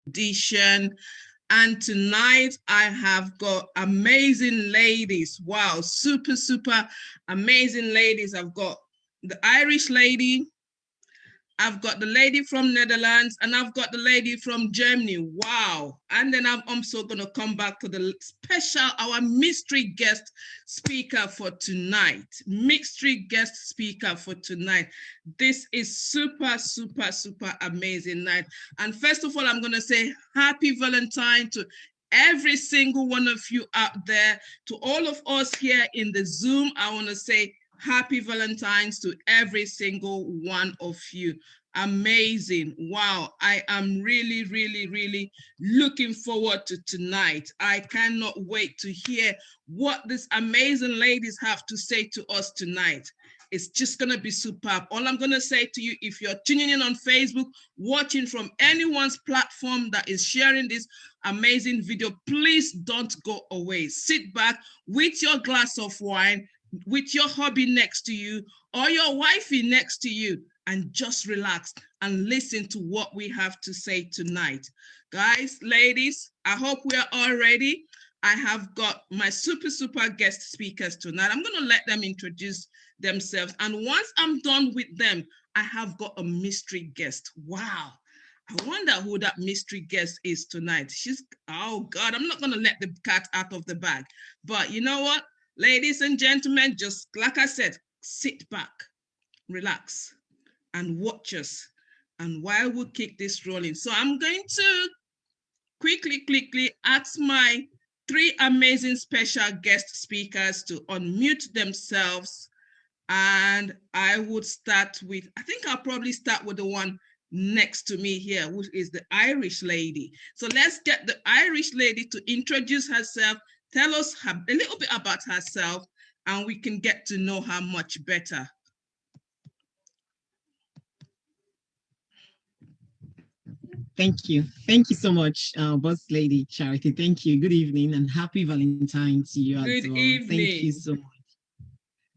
edition. And tonight I have got amazing ladies. Wow, super, super amazing ladies. I've got the Irish lady, I've got the lady from Netherlands, and I've got the lady from Germany. Wow. And then I'm also going to come back to the special, our mystery guest speaker for tonight. Mystery guest speaker for tonight. This is super, super, super amazing night. And first of all, I'm going to say happy Valentine to every single one of you out there. To all of us here in the Zoom, I want to say happy Valentine's to every single one of you. Amazing. Wow. I am really, really, really looking forward to tonight. I cannot wait to hear what these amazing ladies have to say to us tonight. It's just going to be superb. All I'm going to say to you, if you're tuning in on Facebook, watching from anyone's platform that is sharing this amazing video, please don't go away. Sit back with your glass of wine, with your hubby next to you or your wifey next to you, and just relax and listen to what we have to say tonight. Guys, ladies, I hope we are all ready. I have got my super, super guest speakers tonight. I'm going to let them introduce themselves. And once I'm done with them, I have got a mystery guest. Wow. I wonder who that mystery guest is tonight. Oh God, I'm not going to let the cat out of the bag. But you know what? Ladies and gentlemen, just like I said, sit back, relax, and watch us. And while we kick this rolling, so I'm going to quickly ask my three amazing special guest speakers to unmute themselves. And I would start with, I think I'll probably start with the one next to me here, which is the Irish lady. So let's get the Irish lady to introduce herself, tell us a little bit about herself, and we can get to know her much better. Thank you. Thank you so much, Boss Lady Charity. Thank you. Good evening and happy Valentine to you as Good well. Thank you evening. so much.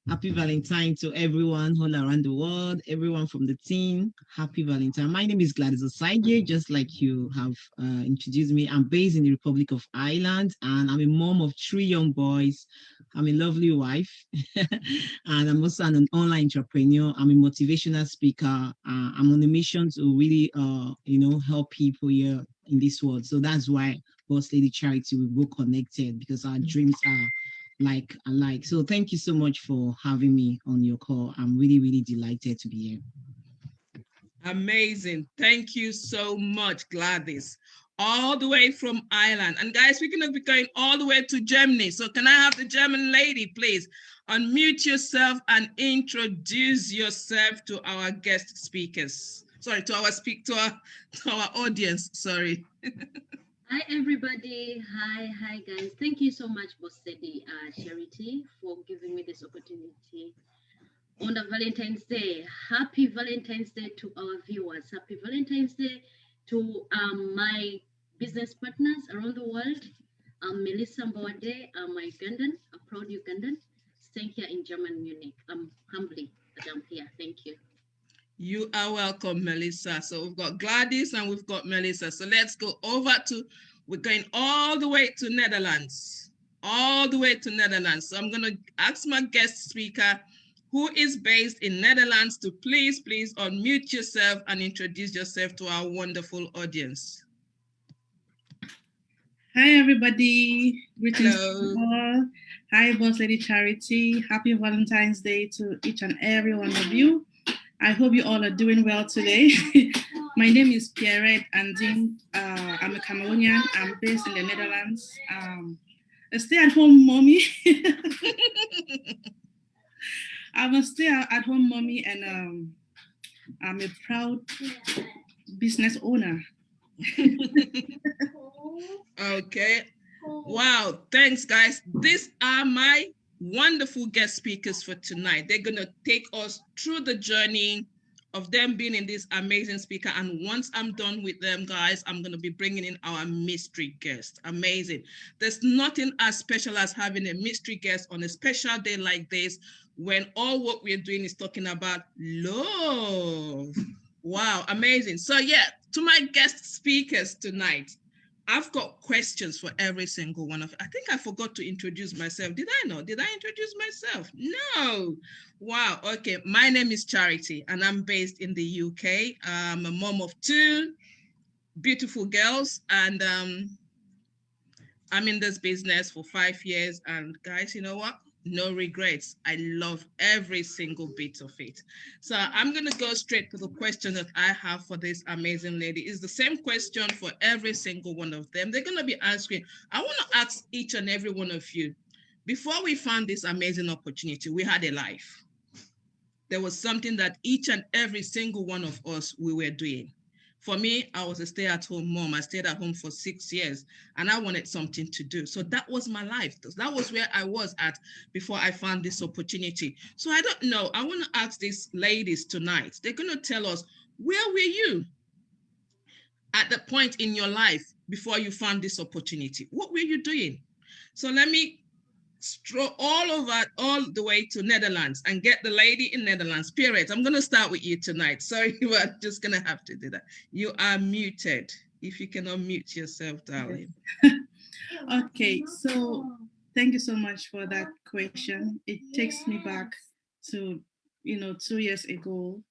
Happy Valentine to everyone all around the world, everyone from the team. Happy Valentine. My name is Gladys Osagie, just like you have introduced me. I'm based in the Republic of Ireland and I'm a mom of three young boys. I'm a lovely wife and I'm also an online entrepreneur. I'm a motivational speaker. I'm on a mission to really, help people here in this world. So that's why Boss Lady Charity, we both connected because our dreams are like alike. So thank you so much for having me on your call. I'm really, really delighted to be here. Amazing. Thank you so much, Gladys. All the way from Ireland. And guys, we're going to be going all the way to Germany. So can I have the German lady, please? Unmute yourself and introduce yourself to our guest speakers. Sorry, to our audience. Sorry. Hi everybody. Hi guys. Thank you so much, Boss Lady Charity, for giving me this opportunity on the Valentine's Day. Happy Valentine's Day to our viewers. Happy Valentine's Day to my business partners around the world. I'm Melissa Mbawade. I'm a Ugandan, a proud Ugandan, staying here in German Munich. I'm humbly that I'm here. Thank you. You are welcome, Melissa. So we've got Gladys and we've got Melissa. So let's go over to, we're going all the way to Netherlands. All the way to Netherlands. So I'm going to ask my guest speaker, who is based in Netherlands, to please unmute yourself and introduce yourself to our wonderful audience. Hi, everybody. Greetings Hello. to all. Hi, Boss Lady Charity. Happy Valentine's Day to each and every one of you. I hope you all are doing well today. My name is Pierrette Andine. I'm a Cameroonian. I'm based in the Netherlands. A stay-at-home mommy. I'm a stay-at-home mommy, and I'm a proud business owner. Okay. Wow. Thanks, guys. These are my wonderful guest speakers for tonight. They're going to take us through the journey of them being in this amazing speaker. And once I'm done with them, guys, I'm going to be bringing in our mystery guest. Amazing. There's nothing as special as having a mystery guest on a special day like this, when all what we're doing is talking about love. Wow, amazing. So yeah, To my guest speakers tonight, I've got questions for every single one of. I think I forgot to introduce myself. Did I not? Did I introduce myself? No. Wow. Okay. My name is Charity, and I'm based in the UK. I'm a mom of two beautiful girls, and I'm in this business for 5 years. And guys, you know what? No regrets. I love every single bit of it. So I'm going to go straight to the question that I have for this amazing lady. It's the same question for every single one of them. They're going to be answering. I want to ask each and every one of you, before we found this amazing opportunity, we had a life. There was something that each and every single one of us, we were doing. For me, I was a stay-at-home mom. I stayed at home for 6 years and I wanted something to do. So that was my life. That was where I was at before I found this opportunity. So I don't know. I want to ask these ladies tonight. They're going to tell us, where were you at the point in your life before you found this opportunity? What were you doing? So let me stroll all the way to Netherlands and get the lady in Netherlands. Spirit, I'm going to start with you tonight. Sorry, you are just going to have to do that. You are muted. If you can unmute yourself, darling. Okay, so thank you so much for that question. It takes me back to 2 years ago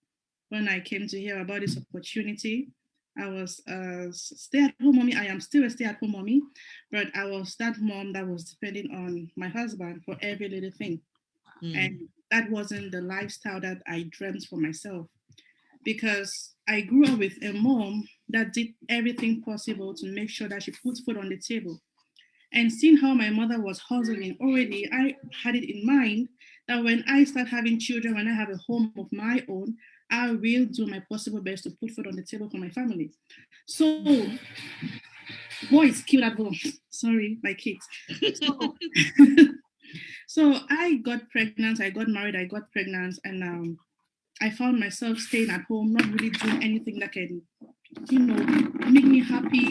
when I came to hear about this opportunity. I was a stay-at-home mommy. I am still a stay-at-home mommy, but I was that mom that was depending on my husband for every little thing. And that wasn't the lifestyle that I dreamt for myself, because I grew up with a mom that did everything possible to make sure that she puts food on the table. And seeing how my mother was hustling already, I had it in mind that when I start having children, when I have a home of my own, I will do my possible best to put food on the table for my family. So, boys, kill that bone. Sorry, my kids. So, so I got pregnant, I got married, I got pregnant, and I found myself staying at home, not really doing anything that can, make me happy,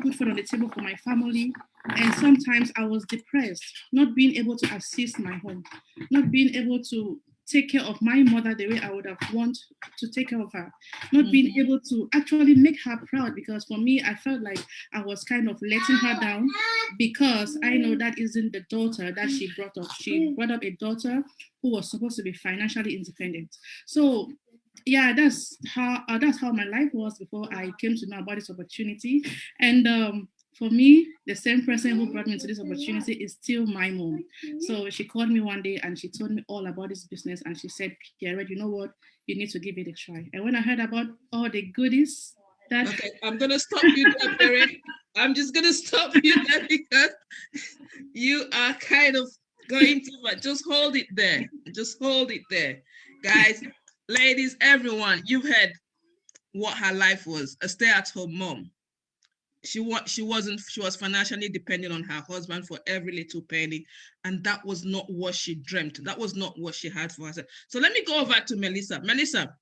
put food on the table for my family. And sometimes I was depressed, not being able to assist my home, not being able to take care of my mother the way I would have want to take care of her, not being able to actually make her proud, because for me, I felt like I was kind of letting her down, because I know that isn't the daughter that she brought up. She brought up a daughter who was supposed to be financially independent. So yeah, that's how my life was before I came to know about this opportunity. And for me, the same person who brought me to this opportunity is still my mom. So she called me one day and she told me all about this business, and she said, Pierre, you know what? You need to give it a try. And when I heard about all the goodies that Okay, I'm gonna stop you there, Barry. I'm just gonna stop you there because you are kind of going to, but just hold it there. Just hold it there. Guys, ladies, everyone, you've heard what her life was, a stay-at-home mom. She was financially dependent on her husband for every little penny, and that was not what she dreamt. That was not what she had for herself. So let me go over to Melissa. Melissa,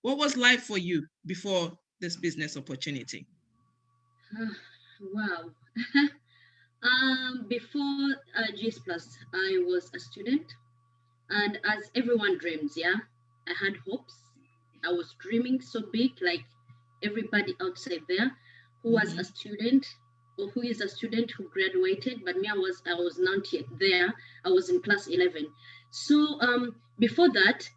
what was life for you before this business opportunity? Wow. Before GS Plus, I was a student, and as everyone dreams, yeah, I had hopes. I was dreaming so big, like everybody outside there who was a student or who is a student who graduated, but me, I was not yet there. I was in class 11. So before that,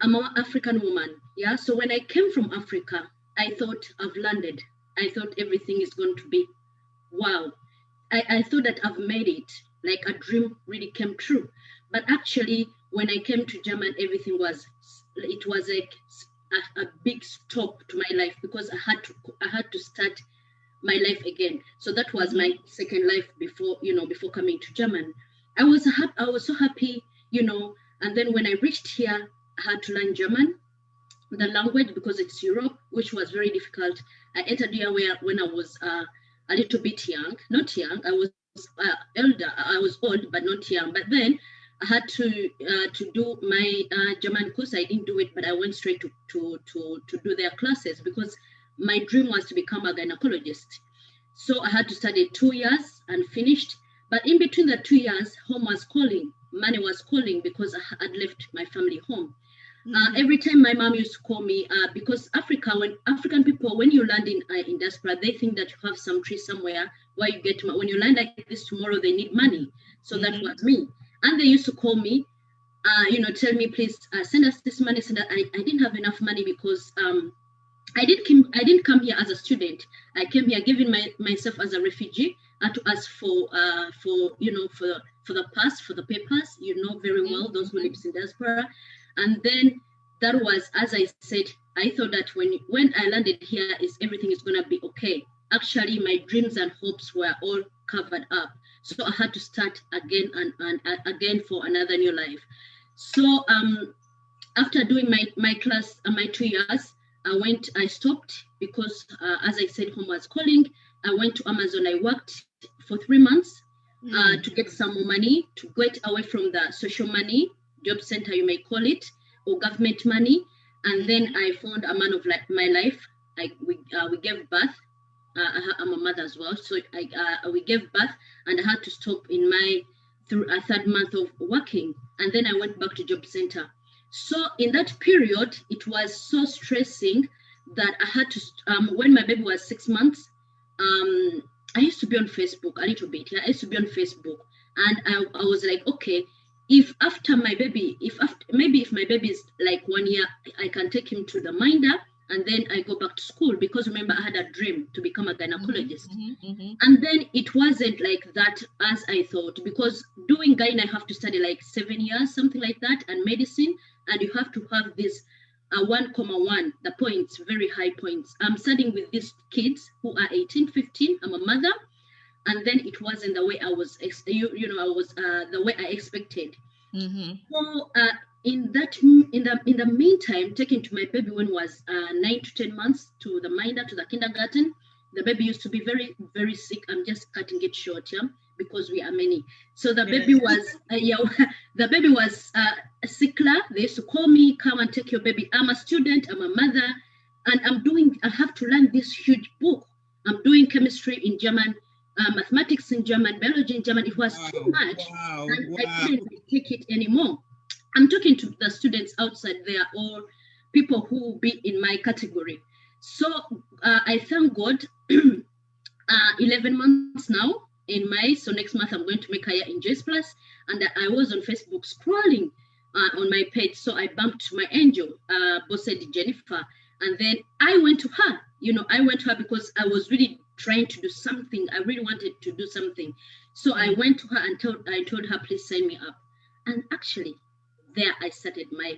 I'm an African woman, yeah. So when I came from Africa, I thought I've landed. I thought everything is going to be wow. I thought that I've made it, like a dream really came true. But actually, when I came to German, everything was like a big stop to my life, because I had to start my life again. So that was my second life before coming to German. I was so happy, and then when I reached here, I had to learn German, the language, because it's Europe, which was very difficult. I entered here when I was a little bit young, not young. I was elder. I was old, but not young. But then I had to do my German course. I didn't do it, but I went straight to do their classes, because my dream was to become a gynecologist. So I had to study 2 years and finished. But in between the 2 years, home was calling, money was calling, because I had left my family home. Every time my mom used to call me, because when African people, when you land in diaspora, they think that you have some tree somewhere where you get when you land like this tomorrow, they need money. So that was me, and they used to call me, tell me please send us this money. Send that. I didn't have enough money because I didn't come here as a student. I came here giving myself as a refugee to ask for the pass, for the papers, very well, those who lives in diaspora. And then that was, as I said, I thought that when I landed here, everything is gonna be okay. Actually, my dreams and hopes were all covered up. So I had to start again and again for another new life. So after doing my class, my 2 years, I stopped because, as I said, home was calling. I went to Amazon. I worked for 3 months to get some more money, to get away from the social money, job center, you may call it, or government money. And then I found a man of my life. We gave birth. I'm a mother as well. So we gave birth, and I had to stop in my third month of working. And then I went back to job center. So in that period, it was so stressing that I had to, when my baby was 6 months, I used to be on Facebook a little bit. Yeah, I used to be on Facebook. And I was like, okay, if after my baby, if my baby is like 1 year, I can take him to the minder and then I go back to school, because remember, I had a dream to become a gynecologist. And then it wasn't like that as I thought, because doing gyne, I have to study like 7 years, something like that, and medicine. And you have to have this 1,1, the points, very high points. I'm studying with these kids who are 18, 15. I'm a mother. And then it wasn't the way I was, the way I expected. So in the meantime, taking to my baby when he was 9 to 10 months to the minder, to the kindergarten, the baby used to be very, very sick. I'm just cutting it short, yeah, because we are many. So the baby was, the baby was sickler. They used to call me, come and take your baby. I'm a student, I'm a mother, and I have to learn this huge book. I'm doing chemistry in German, mathematics in German, biology in German. It was too much, and I couldn't take it anymore. I'm talking to the students outside there, or people who be in my category. So I thank God, 11 months now in May. So next month I'm going to make a year in JS Plus. And I was on Facebook scrolling on my page. So I bumped my angel, Bossedi Jennifer. And then I went to her. I went to her because I was really trying to do something. I really wanted to do something. So I went to her and I told her, please sign me up. And actually, there I started my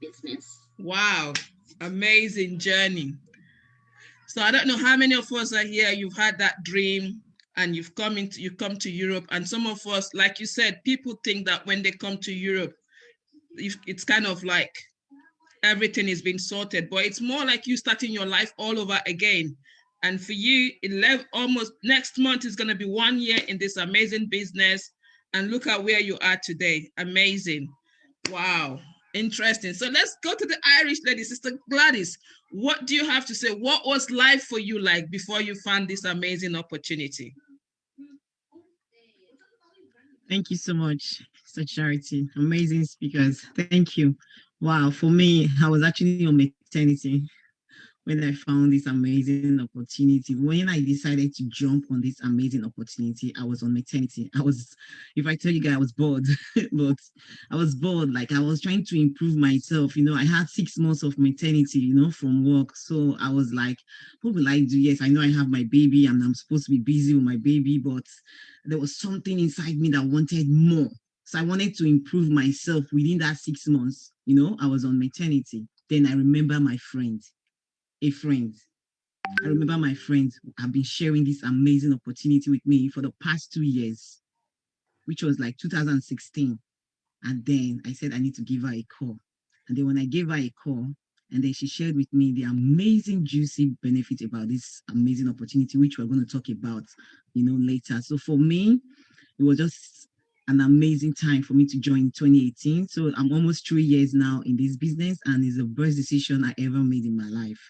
business. Wow, amazing journey. So I don't know how many of us are here, you've had that dream and you come to Europe, and some of us, like you said, people think that when they come to Europe, it's kind of like everything is being sorted, but it's more like you starting your life all over again. And for you, almost next month is going to be 1 year in this amazing business, and look at where you are today. Amazing. Wow. Interesting. So let's go to the Irish lady, Sister Gladys. What do you have to say? What was life for you like before you found this amazing opportunity? Thank you so much, Sister Charity. Amazing speakers. Thank you. Wow. For me, I was actually on maternity when I found this amazing opportunity. When I decided to jump on this amazing opportunity, I was on maternity. If I tell you guys, I was bored, but I was bored. Like, I was trying to improve myself. I had 6 months of maternity, from work. So I was like, what will I do? Yes, I know I have my baby and I'm supposed to be busy with my baby, but there was something inside me that wanted more. So I wanted to improve myself within that 6 months. I was on maternity. Then I remember my friend. I remember my friends have been sharing this amazing opportunity with me for the past 2 years, which was like 2016. And then I said, I need to give her a call. And then when I gave her a call, and then she shared with me the amazing, juicy benefit about this amazing opportunity, which we're going to talk about, later. So for me, it was just an amazing time for me to join in 2018. So I'm almost 3 years now in this business, and it's the best decision I ever made in my life.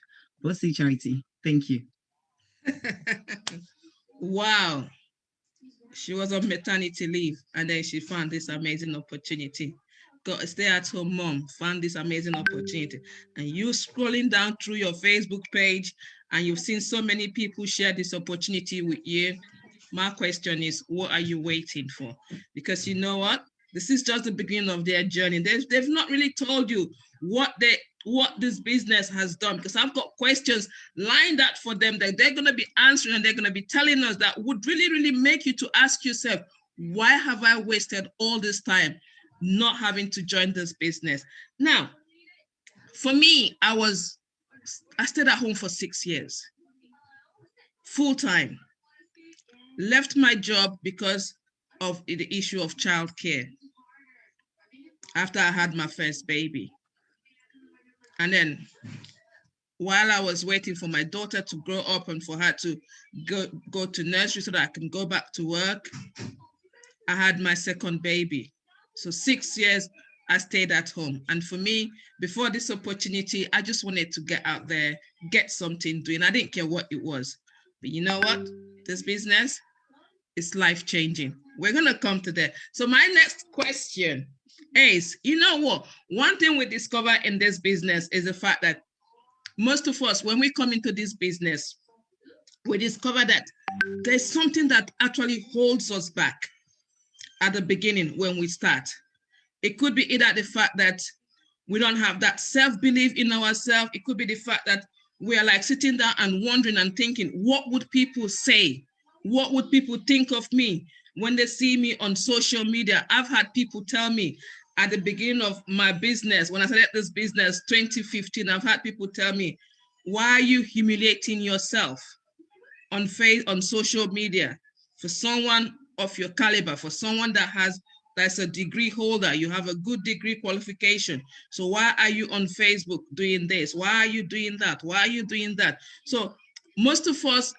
Bossy Charity, thank you. Wow. She was on maternity leave and then she found this amazing opportunity. got a stay-at-home mom, found this amazing opportunity, and you scrolling down through your Facebook page and you've seen so many people share this opportunity with you, my question is, what are you waiting for? Because you know what? This is just the beginning of their journey. They've not really told you what this business has done, because I've got questions lined up for them that they're going to be answering, and they're going to be telling us that would really, really make you to ask yourself, why have I wasted all this time not having to join this business? Now, for me, I stayed at home for 6 years, full time. Left my job because of the issue of childcare after I had my first baby. And then while I was waiting for my daughter to grow up and for her to go to nursery so that I can go back to work, I had my second baby. So 6 years I stayed at home. And for me, before this opportunity, I just wanted to get out there, get something doing. I didn't care what it was. But you know what? This business is life-changing. We're going to come to that. So my next question is, you know what? One thing we discover in this business is the fact that most of us, when we come into this business, we discover that there's something that actually holds us back at the beginning when we start. It could be either the fact that we don't have that self-belief in ourselves. It could be the fact that we are like sitting down and wondering and thinking, what would people say? What would people think of me when they see me on social media? I've had people tell me at the beginning of my business, when I started this business 2015, I've had people tell me, why are you humiliating yourself on social media? For someone of your caliber, for someone that's a degree holder, you have a good degree qualification. So why are you on Facebook doing this? Why are you doing that? Why are you doing that? So most of us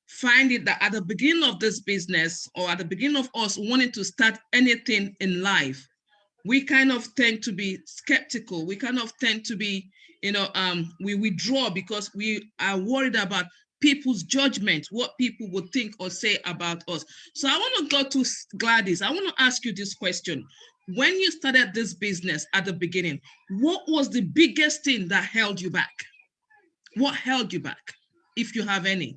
find it that at the beginning of this business, or at the beginning of us wanting to start anything in life, we kind of tend to be skeptical. We kind of tend to be, we withdraw because we are worried about people's judgment, what people would think or say about us. So I want to go to Gladys. I want to ask you this question. When you started this business at the beginning, what was the biggest thing that held you back? What held you back, if you have any?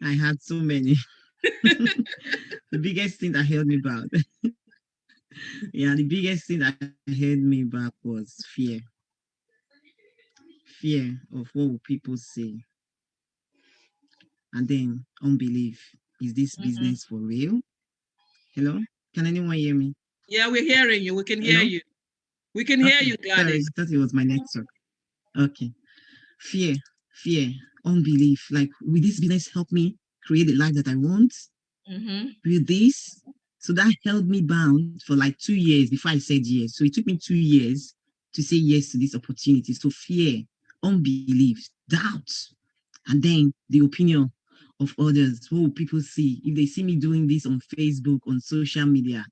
I had so many. The biggest thing that held me back. Yeah, the biggest thing that held me back was fear. Fear of what will people say. And then unbelief. Is this business for real? Hello? Can anyone hear me? Yeah, we're hearing you. We can hear you. We can hear you, Gladys. Sorry, I thought it was my network. Okay. Fear, unbelief. Like, will this business help me create the life that I want? Will this? So that held me bound for like 2 years before I said yes. So it took me 2 years to say yes to this opportunity. So fear, unbelief, doubt, and then the opinion of others. What will people see? If they see me doing this on Facebook, on social media,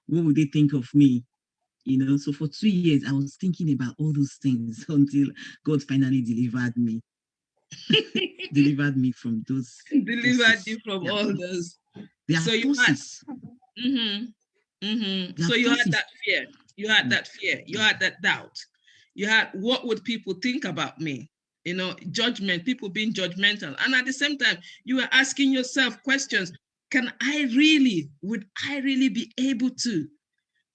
what would they think of me? So for 2 years, I was thinking about all those things until God finally delivered me. Delivered me from those. Delivered you from all those. So you had. So you had that fear. You had that fear. You had that doubt. You had, what would people think about me? Judgment, people being judgmental. And at the same time, you were asking yourself questions. Would I really be able to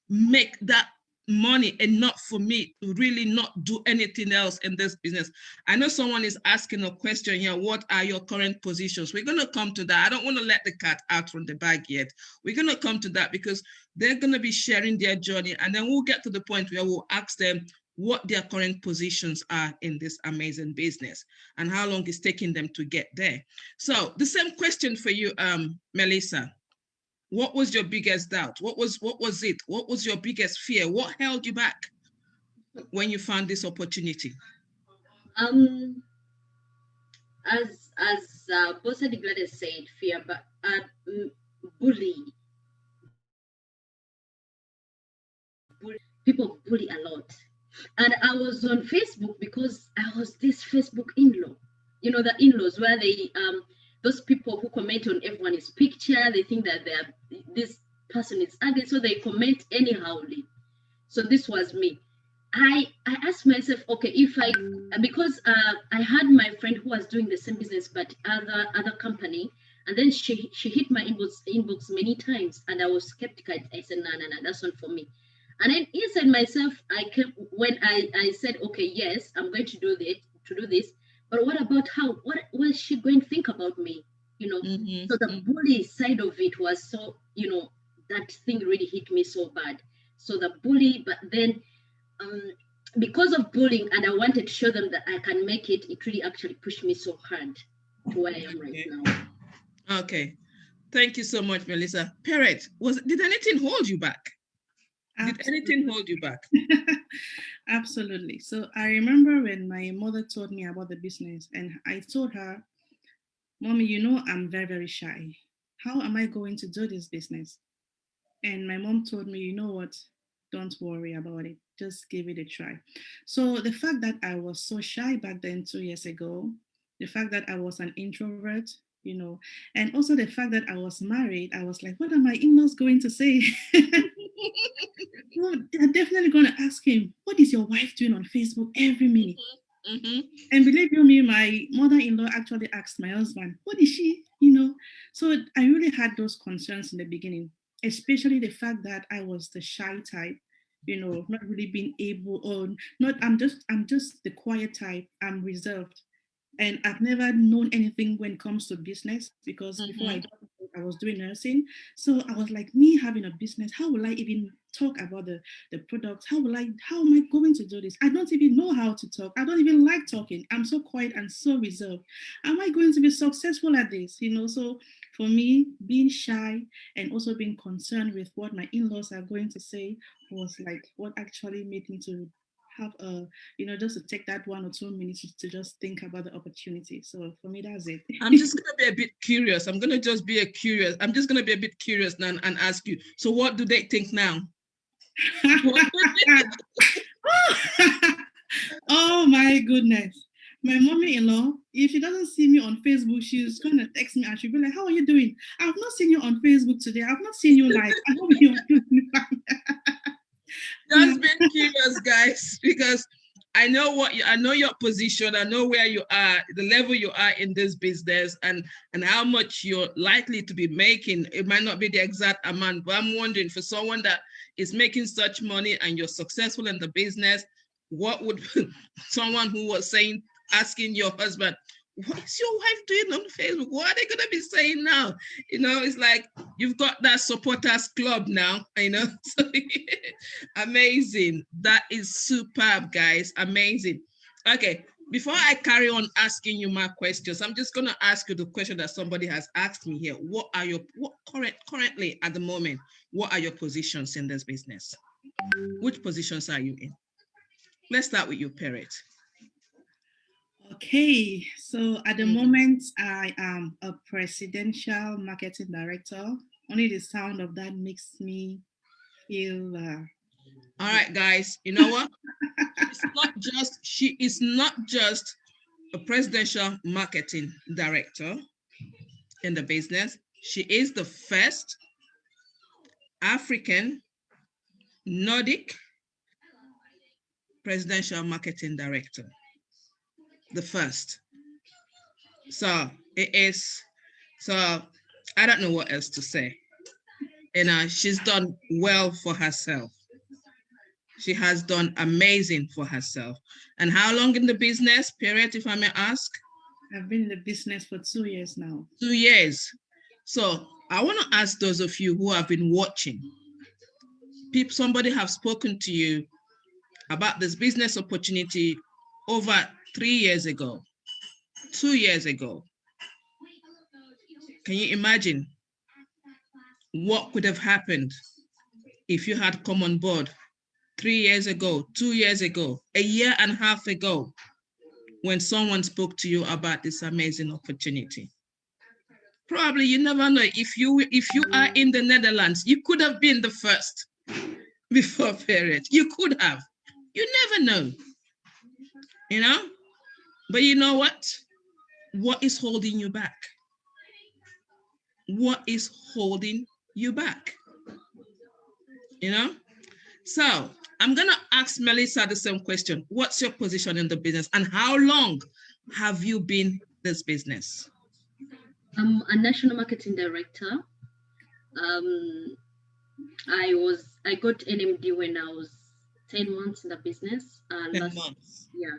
make that money enough for me to really not do anything else in this business? I know someone is asking a question here. What are your current positions? We're going to come to that. I don't want to let the cat out from the bag yet. We're going to come to that because they're going to be sharing their journey, and then we'll get to the point where we'll ask them what their current positions are in this amazing business and how long it's taking them to get there. So the same question for you, Melissa. What was your biggest doubt? What was it? What was your biggest fear? What held you back when you found this opportunity? As Boss Gladys said, fear, but people bully a lot. And I was on Facebook because I was this Facebook in-law. The in-laws where they those people who comment on everyone's picture, they think that they're this person is ugly, so they comment anyhow. So this was me. I asked myself, okay, if I, because I had my friend who was doing the same business but other company, and then she hit my inbox many times, and I was skeptical. I said, no, no, no, that's not for me. And then inside myself, I kept, when I said, okay, yes, I'm going to do this, but what about how? What was she going to think about me? You know. Mm-hmm. So the bully side of it was so, that thing really hit me so bad. So the bully, but then um, because of bullying, and I wanted to show them that I can make it, it really actually pushed me so hard to where I am right Okay. now. Okay. Thank you so much, Melissa. Parrot, did anything hold you back? Did anything hold you back? Absolutely. So I remember when my mother told me about the business, and I told her, Mommy, I'm very, very shy. How am I going to do this business? And my mom told me, you know what? Don't worry about it. Just give it a try. So the fact that I was so shy back then, 2 years ago, the fact that I was an introvert, and also the fact that I was married, I was like, what are my in-laws going to say? Well, they're definitely going to ask him, what is your wife doing on Facebook every minute? Mm-hmm. And believe you me, my mother-in-law actually asked my husband, what is she? So I really had those concerns in the beginning, especially the fact that I was the shy type, not really being able, or not, I'm just the quiet type. I'm reserved. And I've never known anything when it comes to business, because before Mm-hmm. I was doing nursing. So I was like, me having a business, how will I even talk about the product? How am I going to do this? I don't even know how to talk. I don't even like talking. I'm so quiet and so reserved. Am I going to be successful at this? So for me, being shy and also being concerned with what my in-laws are going to say was like what actually made me to have a just to take that 1 or 2 minutes to just think about the opportunity. So for me, that's it. I'm just gonna be a bit curious. I'm gonna just be a curious. I'm just gonna be a bit curious now and ask you. So what do they think now? Oh my goodness. My mommy-in-law, if she doesn't see me on Facebook, she's gonna text me and she'll be like, how are you doing? I've not seen you on Facebook today. I've not seen you live. I hope you're doing fine. Just being curious, guys, because I know your position. I know where you are, the level you are in this business, and how much you're likely to be making. It might not be the exact amount, but I'm wondering, for someone that is making such money and you're successful in the business, what would someone who was asking your husband, what is your wife doing on Facebook? What are they going to be saying now? It's like you've got that supporters club now, So amazing. That is superb, guys. Amazing. Okay, before I carry on asking you my questions, I'm just going to ask you the question that somebody has asked me here. Currently at the moment, what are your positions in this business? Which positions are you in? Let's start with your Parrot. Okay, so at the moment, I am a presidential marketing director. Only the sound of that makes me feel. All right, guys, you know what? She is not just a presidential marketing director in the business. She is the first African Nordic presidential marketing director. The first. So I don't know what else to say. She's done well for herself. She has done amazing for herself. And how long in the business, Parrot, if I may ask? I've been in the business for 2 years now. 2 years. So I want to ask those of you who have been watching. Somebody have spoken to you about this business opportunity over 3 years ago, 2 years ago. Can you imagine what could have happened if you had come on board 3 years ago, 2 years ago, a year and a half ago, when someone spoke to you about this amazing opportunity? Probably you never know. If you are in the Netherlands, you could have been the first before Parrot. You could have. You never know. But you know what? What is holding you back? What is holding you back? you know? So I'm going to ask Melissa the same question. What's your position in the business and how long have you been this business? I'm a national marketing director. I got NMD when I was 10 months in the business. 10 months. Yeah,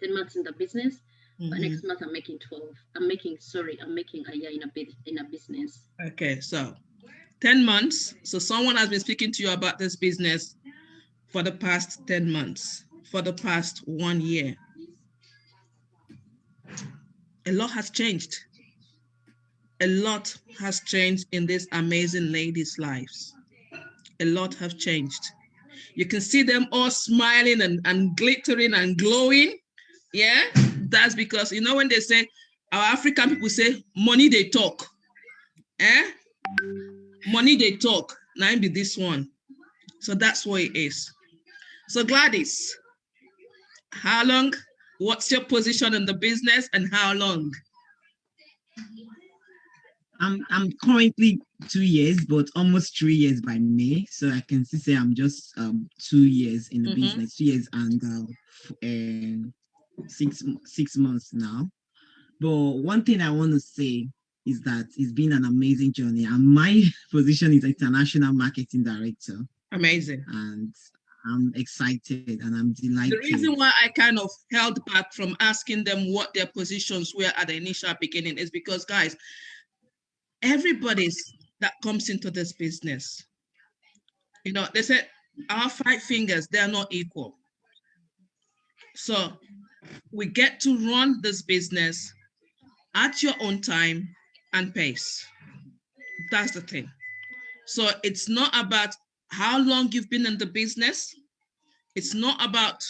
10 months in the business. But Mhm. next month I'm making 12. I'm making a year in a business. Okay, so 10 months. So someone has been speaking to you about this business for the past 10 months, for the past 1 year. A lot has changed. A lot has changed in these amazing ladies' lives. A lot have changed. You can see them all smiling and glittering and glowing. Yeah, that's because, you know, when they say, our African people say, money they talk. Money they talk. Now be this one. So that's what it is. So Gladys, how long? What's your position in the business and how long? I'm currently 2 years, but almost 3 years by May. So I can say I'm just 2 years in the business, 2 years and 6 months now. But one thing I want to say is that it's been an amazing journey, and my position is international marketing director. Amazing. And I'm excited and I'm delighted. The reason why I kind of held back from asking them what their positions were at the initial beginning is because, guys, everybody's that comes into this business, you know, they said our 5 fingers, they're not equal. So we get to run this business at your own time and pace. That's the thing. So it's not about how long you've been in the business. It's not about,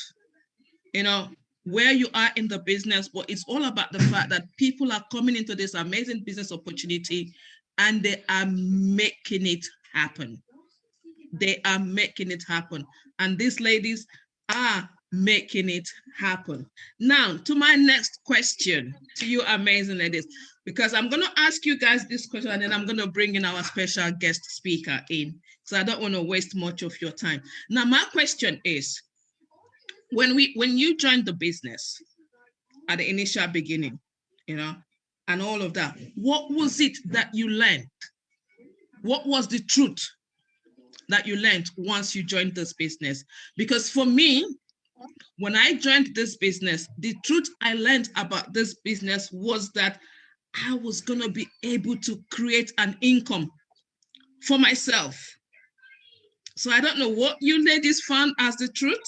you know, where you are in the business, but it's all about the fact that people are coming into this amazing business opportunity and they are making it happen. They are making it happen. And these ladies are making it happen. Now, to my next question to you amazing ladies, because I'm going to ask you guys this question and then I'm going to bring in our special guest speaker in. So I don't want to waste much of your time. Now, my question is, when you joined the business at the initial beginning, you know, and all of that, what was it that you learned? What was the truth that you learned once you joined this business? Because for me, when I joined this business, the truth I learned about this business was that I was going to be able to create an income for myself. So I don't know what you ladies found as the truth.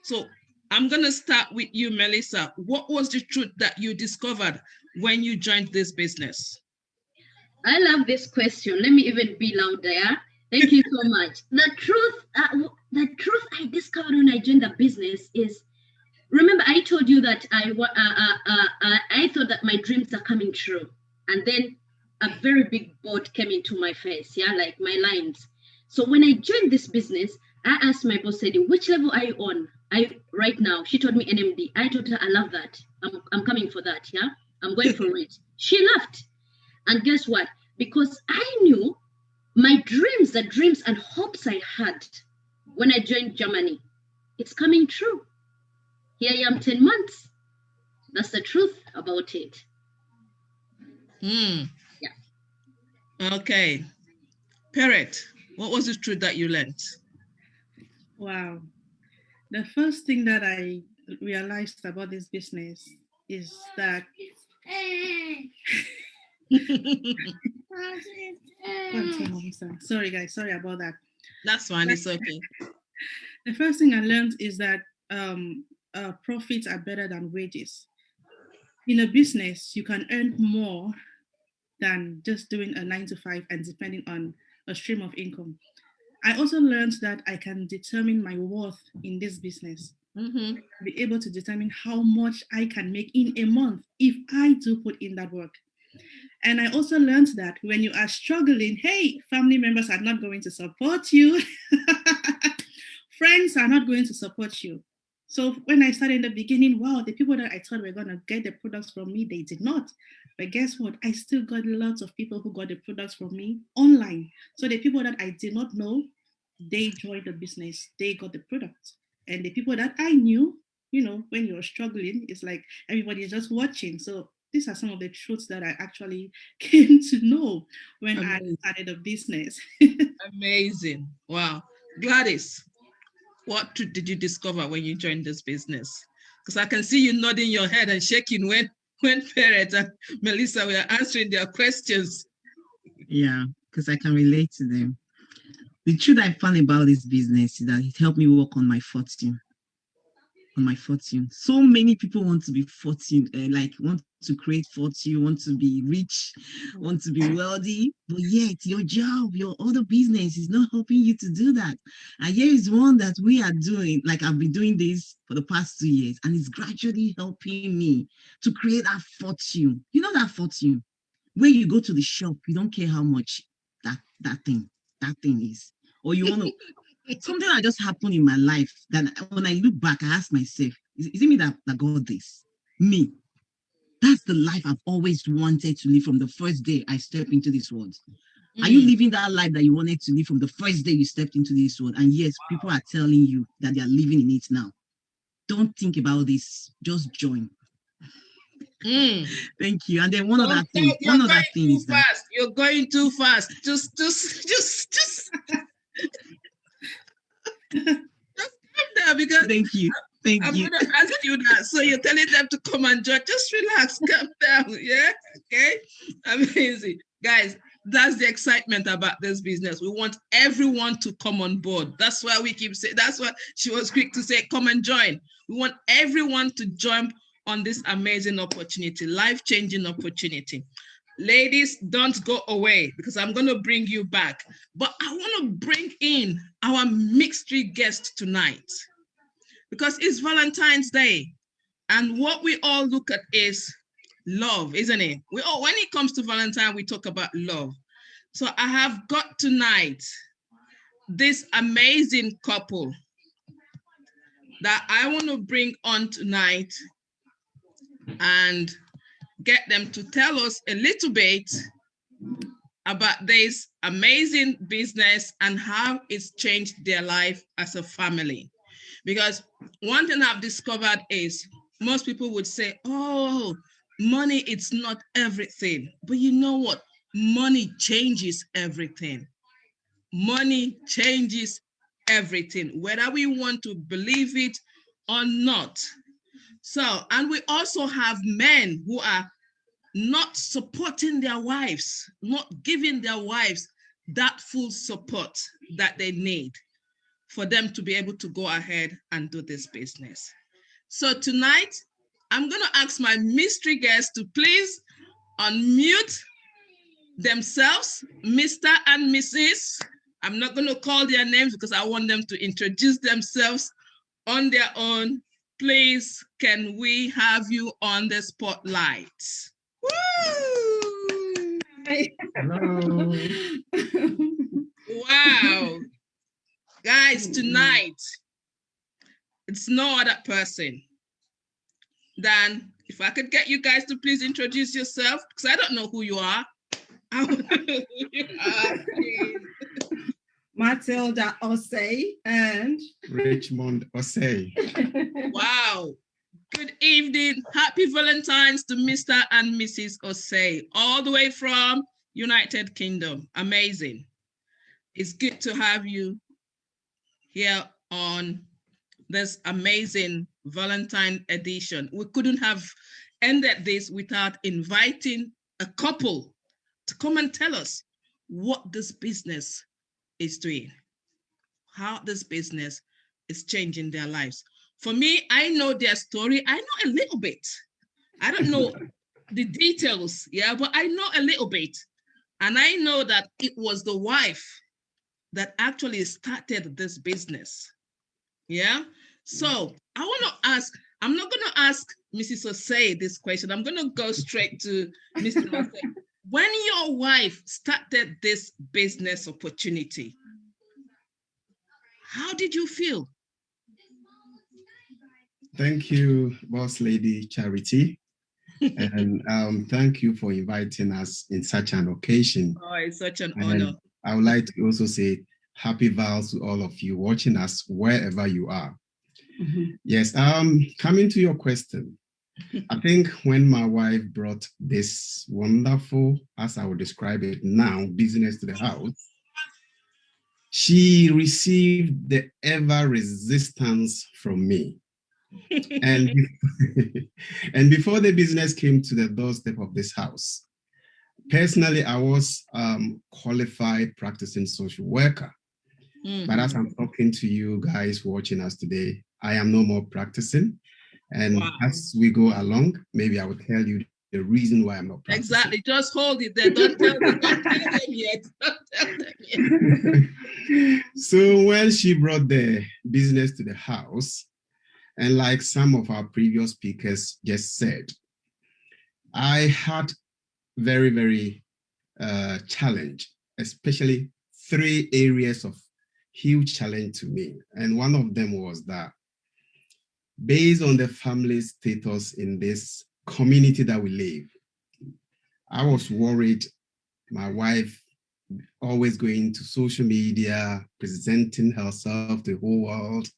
So I'm going to start with you, Melissa. What was the truth that you discovered when you joined this business? I love this question. Let me even be louder. Thank you so much. The truth I discovered when I joined the business is, remember I told you that I thought that my dreams are coming true, and then a very big board came into my face, yeah, like my lines. So when I joined this business, I asked my boss, said, which level are you on? Right now. She told me NMD. I told her I love that. I'm coming for that, yeah. I'm going for it. She laughed. And guess what? Because I knew my dreams, the dreams and hopes I had when I joined Germany, it's coming true. Here I am 10 months. That's the truth about it. Yeah. Okay. Parrot, what was the truth that you learned? Wow. The first thing that I realized about this business is that sorry guys, sorry about that. That's fine, it's okay. The first thing I learned is that profits are better than wages. In a business, you can earn more than just doing a 9 to 5 and depending on a stream of income. I also learned that I can determine my worth in this business. Be able to determine how much I can make in a month if I do put in that work. And I also learned that when you are struggling, hey, family members are not going to support you. Friends are not going to support you. So when I started in the beginning, wow, the people that I thought were going to get the products from me, they did not. But guess what? I still got lots of people who got the products from me online. So the people that I did not know, they joined the business, they got the product. And the people that I knew, when you're struggling, it's like everybody is just watching. So these are some of the truths that I actually came to know when I Amazing. started a business. Amazing. Wow. Gladys, what truth did you discover when you joined this business? Because I can see you nodding your head and shaking when Parrot and Melissa were answering their questions. Yeah, because I can relate to them. The truth I found about this business is that it helped me work on my fortune. On my fortune. So many people want to be fortune, like want to create fortune, want to be rich, want to be wealthy, but yet your job, your other business is not helping you to do that. And here is one that we are doing, like I've been doing this for the past 2 years, and it's gradually helping me to create that fortune. You know that fortune where you go to the shop, you don't care how much that thing is, or you want to something that just happened in my life that when I look back, I ask myself, is it me that got this? Me. That's the life I've always wanted to live from the first day I stepped into this world. Are you living that life that you wanted to live from the first day you stepped into this world? And yes, people are telling you that they are living in it now. Don't think about this. Just join. Thank you. And then one other thing is that You're going too fast. Just calm down because thank you. I'm going to ask you that. So you're telling them to come and join. Just relax, calm down. Yeah. Okay. Amazing. Guys, that's the excitement about this business. We want everyone to come on board. That's why we keep saying, that's why she was quick to say, come and join. We want everyone to jump on this amazing opportunity, life-changing opportunity. Ladies, don't go away because I'm going to bring you back. But I want to bring in our mystery guest tonight because it's Valentine's Day. And what we all look at is love, isn't it? When it comes to Valentine, we talk about love. So I have got tonight this amazing couple that I want to bring on tonight and get them to tell us a little bit about this amazing business and how it's changed their life as a family. Because one thing I've discovered is most people would say, oh, money, it's not everything. But you know what? Money changes everything. Money changes everything, whether we want to believe it or not. So, and we also have men who are not supporting their wives, not giving their wives that full support that they need for them to be able to go ahead and do this business. So tonight, I'm going to ask my mystery guests to please unmute themselves, Mr. and Mrs. I'm not going to call their names because I want them to introduce themselves on their own. Please, can we have you on the spotlight? Woo! hello. Wow. Guys, tonight, it's no other person than, if I could get you guys to please introduce yourself, because I don't know who you are. I want to know who you are, please. Matilda Osei and Richmond Osei. Wow. Good evening. Happy Valentine's to Mr. and Mrs. Osei, all the way from United Kingdom. Amazing. It's good to have you here on this amazing Valentine edition. We couldn't have ended this without inviting a couple to come and tell us what this business is doing, how this business is changing their lives. For me, I know their story. I know a little bit. I don't know the details, yeah, but I know a little bit. And I know that it was the wife that actually started this business. Yeah. So I want to ask, I'm not going to ask Mrs. Osei this question. I'm going to go straight to Mr. Osei. When your wife started this business opportunity, how did you feel? Thank you, Boss Lady Charity. And thank you for inviting us in such an occasion. Oh, it's such an And honor. I would like to also say happy vows to all of you watching us wherever you are. Mm-hmm. Yes, coming to your question, I think when my wife brought this wonderful, as I would describe it now, business to the house, she received the ever resistance from me. And, and before the business came to the doorstep of this house, personally, I was qualified practicing social worker. Mhm. But as I'm talking to you guys watching us today, I am no more practicing. And Wow. as we go along, maybe I will tell you the reason why I'm not practicing. Exactly. Just hold it there. Don't tell them. Don't tell them yet. Don't tell them yet. So when she brought the business to the house, and like some of our previous speakers just said, I had very, very challenge, especially 3 areas of huge challenge to me. And one of them was that based on the family status in this community that we live, I was worried my wife always going to social media, presenting herself to the whole world,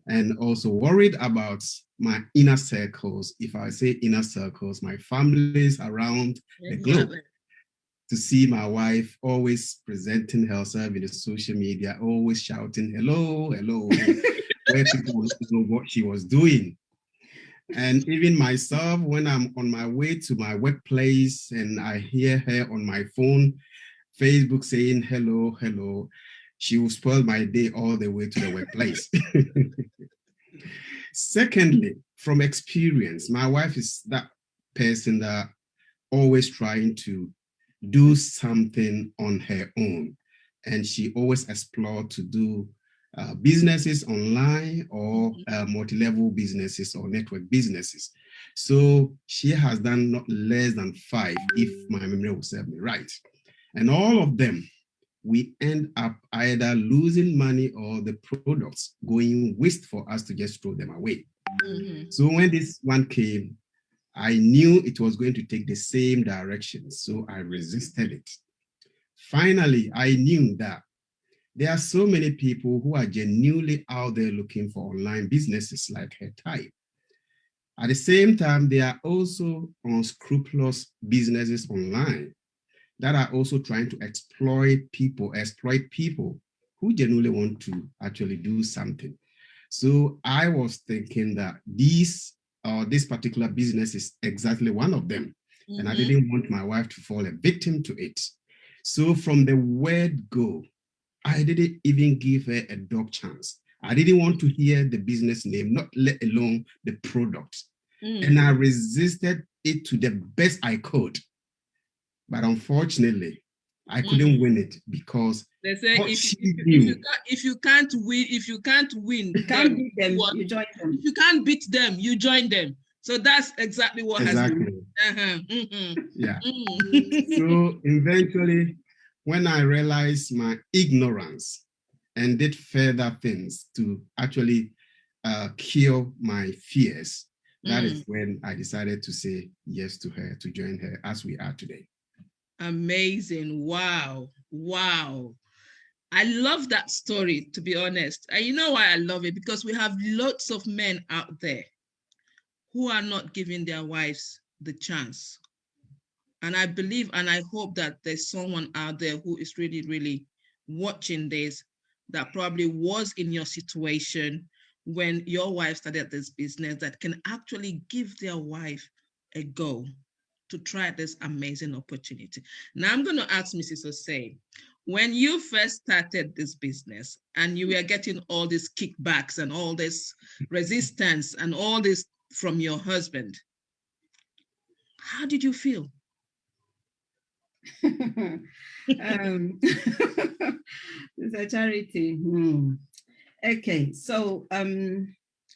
and also worried about my inner circles. If I say inner circles, my families around the globe, Exactly. to see my wife always presenting herself in the social media, always shouting, hello, hello, where people know what she was doing. And even myself, when I'm on my way to my workplace and I hear her on my phone, Facebook saying, hello, hello, she will spoil my day all the way to the workplace. Secondly, from experience, my wife is that person that always trying to do something on her own. And she always explore to do businesses online or multi-level businesses or network businesses. So she has done not less than 5, if my memory will serve me right. And all of them, we end up either losing money or the products going waste for us to just throw them away. Mhm. So when this one came, I knew it was going to take the same direction, so I resisted it. Finally, I knew that there are so many people who are genuinely out there looking for online businesses like her type. At the same time, there are also unscrupulous businesses online that are also trying to exploit people who genuinely want to actually do something. So I was thinking that this particular business is exactly one of them. And I didn't want my wife to fall a victim to it. So from the word go, I didn't even give her a dog chance. I didn't want to hear the business name, not let alone the product. And I resisted it to the best I could. But unfortunately, I couldn't win it because They say what if she you, knew. if you can't win You can't them, beat them, what? you join them. If you can't beat them, you join them. So that's exactly what has happened. Exactly. Yeah. Mm. So eventually, when I realized my ignorance and did further things to actually cure my fears, that is when I decided to say yes to her, to join her as we are today. Amazing. Wow. Wow. I love that story, to be honest. And you know why I love it? Because we have lots of men out there who are not giving their wives the chance. And I believe and I hope that there's someone out there who is really, really watching this that probably was in your situation when your wife started this business that can actually give their wife a go to try this amazing opportunity. Now I'm going to ask Mrs. Osei, when you first started this business and you were getting all these kickbacks and all this resistance and all this from your husband, how did you feel? It's a charity. Okay, so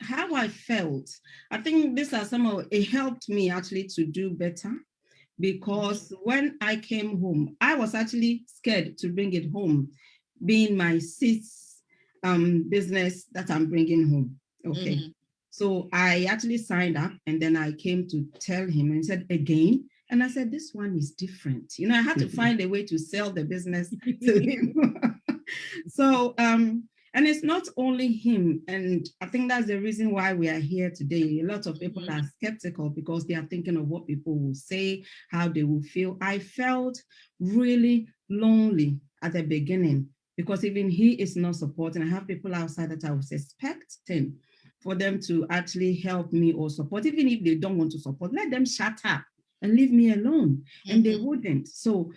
how I felt, I think these are some of it helped me actually to do better because when I came home, I was actually scared to bring it home, being my sixth business that I'm bringing home. Okay. So I actually signed up and then I came to tell him and he said again. And I said, this one is different. You know, I had to find a way to sell the business to him. So, and it's not only him. And I think that's the reason why we are here today. A lot of people are skeptical because they are thinking of what people will say, how they will feel. I felt really lonely at the beginning because even he is not supporting. I have people outside that I was expecting for them to actually help me or support. Even if they don't want to support, let them shut up and leave me alone. And they wouldn't. So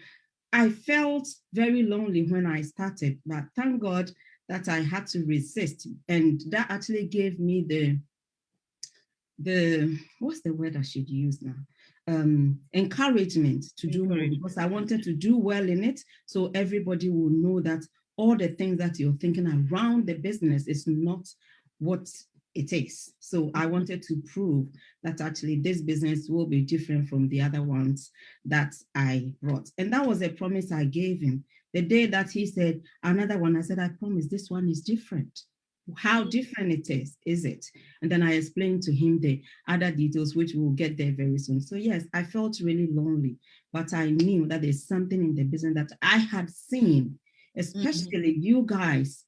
I felt very lonely when I started, but thank God that I had to resist. And that actually gave me the what's the word I should use now? Encouragement to do more, because I wanted to do well in it. So everybody will know that all the things that you're thinking around the business is not what it is. So I wanted to prove that actually this business will be different from the other ones that I brought. And that was a promise I gave him. The day that he said another one, I said, I promise this one is different. How different it is it? And then I explained to him the other details, which we'll get there very soon. So yes, I felt really lonely, but I knew that there's something in the business that I had seen, especially you guys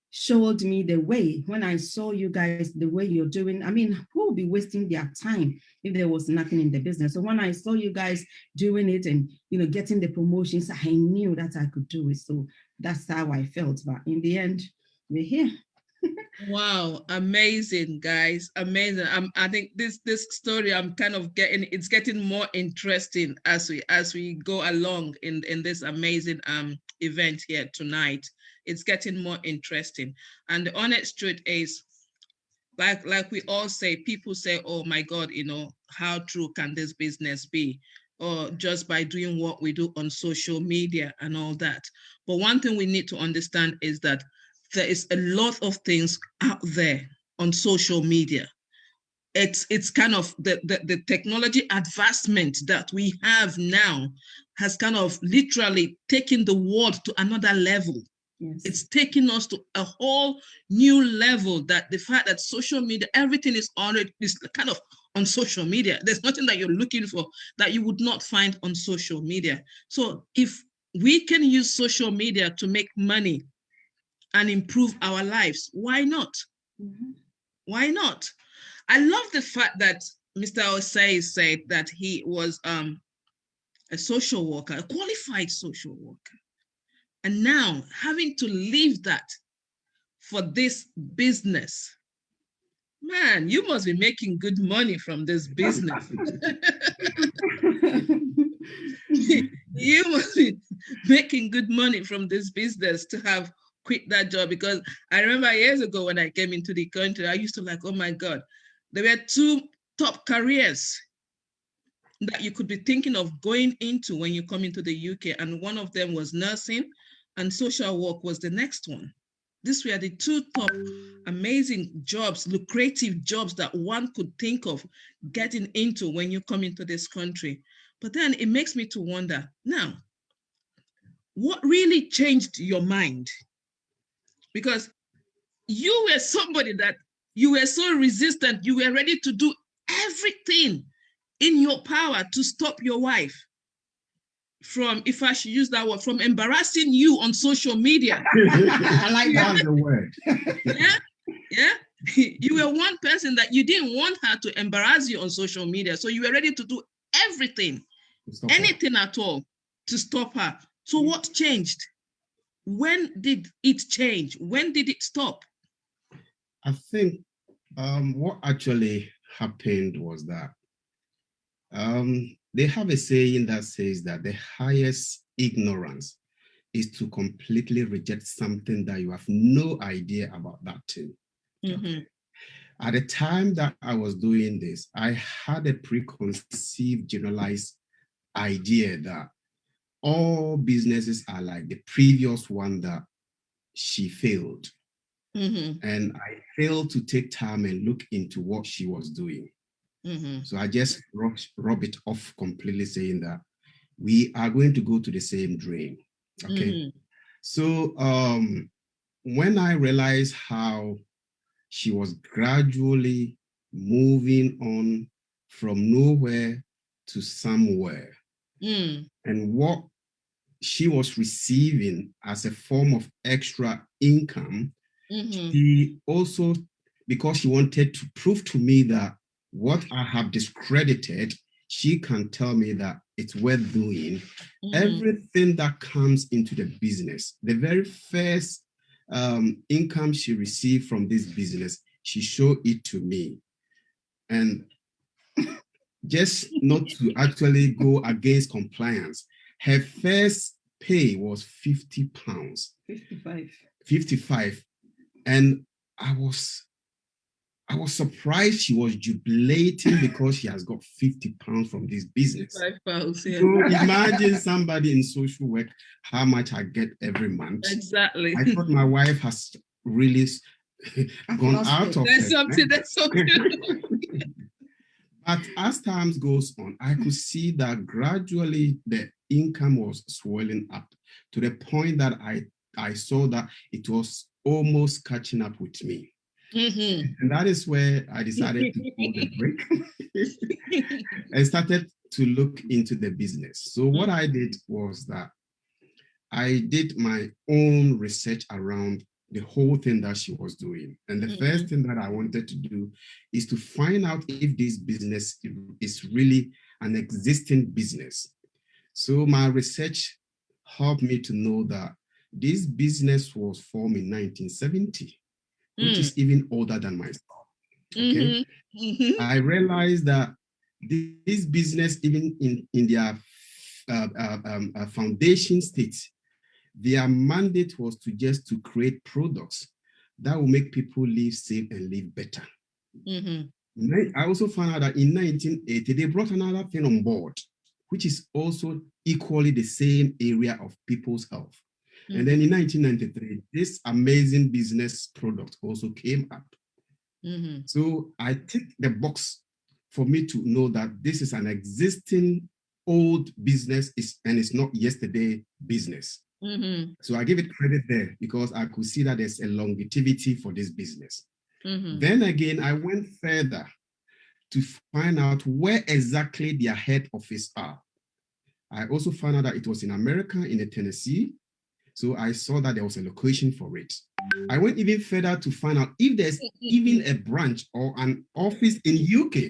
showed me the way. When I saw you guys, the way you're doing, I mean, who would be wasting their time if there was nothing in the business? So when I saw you guys doing it and, getting the promotions, I knew that I could do it. So that's how I felt. But in the end, we're here. Wow, amazing, guys, amazing. I think this story, I'm kind of it's getting more interesting as we go along in this amazing event here tonight. It's getting more interesting, and the honest truth is, like we all say, people say, oh my God, how true can this business be? Or just by doing what we do on social media and all that. But one thing we need to understand is that there is a lot of things out there on social media. It's kind of the technology advancement that we have now has kind of literally taken the world to another level. Yes. It's taking us to a whole new level, that the fact that social media, everything is kind of on social media. There's nothing that you're looking for that you would not find on social media. So if we can use social media to make money and improve our lives, why not? Why not? I love the fact that Mr. Osei said that he was a social worker, a qualified social worker. And now having to leave that for this business. Man, you must be making good money from this business. You must be making good money from this business to have quit that job, because I remember years ago when I came into the country, I used to like, oh my God, there were two top careers that you could be thinking of going into when you come into the UK. And one of them was nursing, and social work was the next one. These were the two top amazing jobs, lucrative jobs that one could think of getting into when you come into this country. But then it makes me to wonder, now, what really changed your mind? Because you were somebody that you were so resistant, you were ready to do everything in your power to stop your wife from, if I should use that word, from embarrassing you on social media. I like that the word. Yeah. You were one person that you didn't want her to embarrass you on social media. So you were ready to do everything, anything at all to stop her. So what changed? When did it change? When did it stop? I think what actually happened was that they have a saying that says that the highest ignorance is to completely reject something that you have no idea about that thing. Okay. At the time that I was doing this, I had a preconceived, generalized idea that all businesses are like the previous one that she failed. And I failed to take time and look into what she was doing. So I just rub it off completely, saying that we are going to go to the same drain. Okay. So when I realized how she was gradually moving on from nowhere to somewhere, and what she was receiving as a form of extra income, Mm-hmm. she also, because she wanted to prove to me that what I have discredited, she can tell me that it's worth doing. Mm-hmm. Everything that comes into the business, the very first income she received from this business, she showed it to me. And just not to actually go against compliance, her first pay was 50 pounds. 55. 55. And I was surprised she was jubilating because she has got 50 pounds from this business. 5 pounds, yeah. So imagine somebody in social work, how much I get every month. Exactly. I thought my wife has really gone out of There's it. there's something. But as time goes on, I could see that gradually the income was swelling up to the point that I saw that it was almost catching up with me. Mm-hmm. And that is where I decided to pull the brake and started to look into the business. So what I did was that I did my own research around the whole thing that she was doing. And the first thing that I wanted to do is to find out if this business is really an existing business. So my research helped me to know that this business was formed in 1970, which is even older than myself. Okay. I realized that this business, even in their foundation state, their mandate was to create products that will make people live safe and live better. I also found out that in 1980, they brought another thing on board, which is also equally the same area of people's health. And then in 1993, this amazing business product also came up. So I ticked the box for me to know that this is an existing old business and it's not yesterday business. So I give it credit there because I could see that there's a longevity for this business. Then again, I went further to find out where exactly their head office are. I also found out that it was in America, in Tennessee. So I saw that there was a location for it. I went even further to find out if there's even a branch or an office in UK.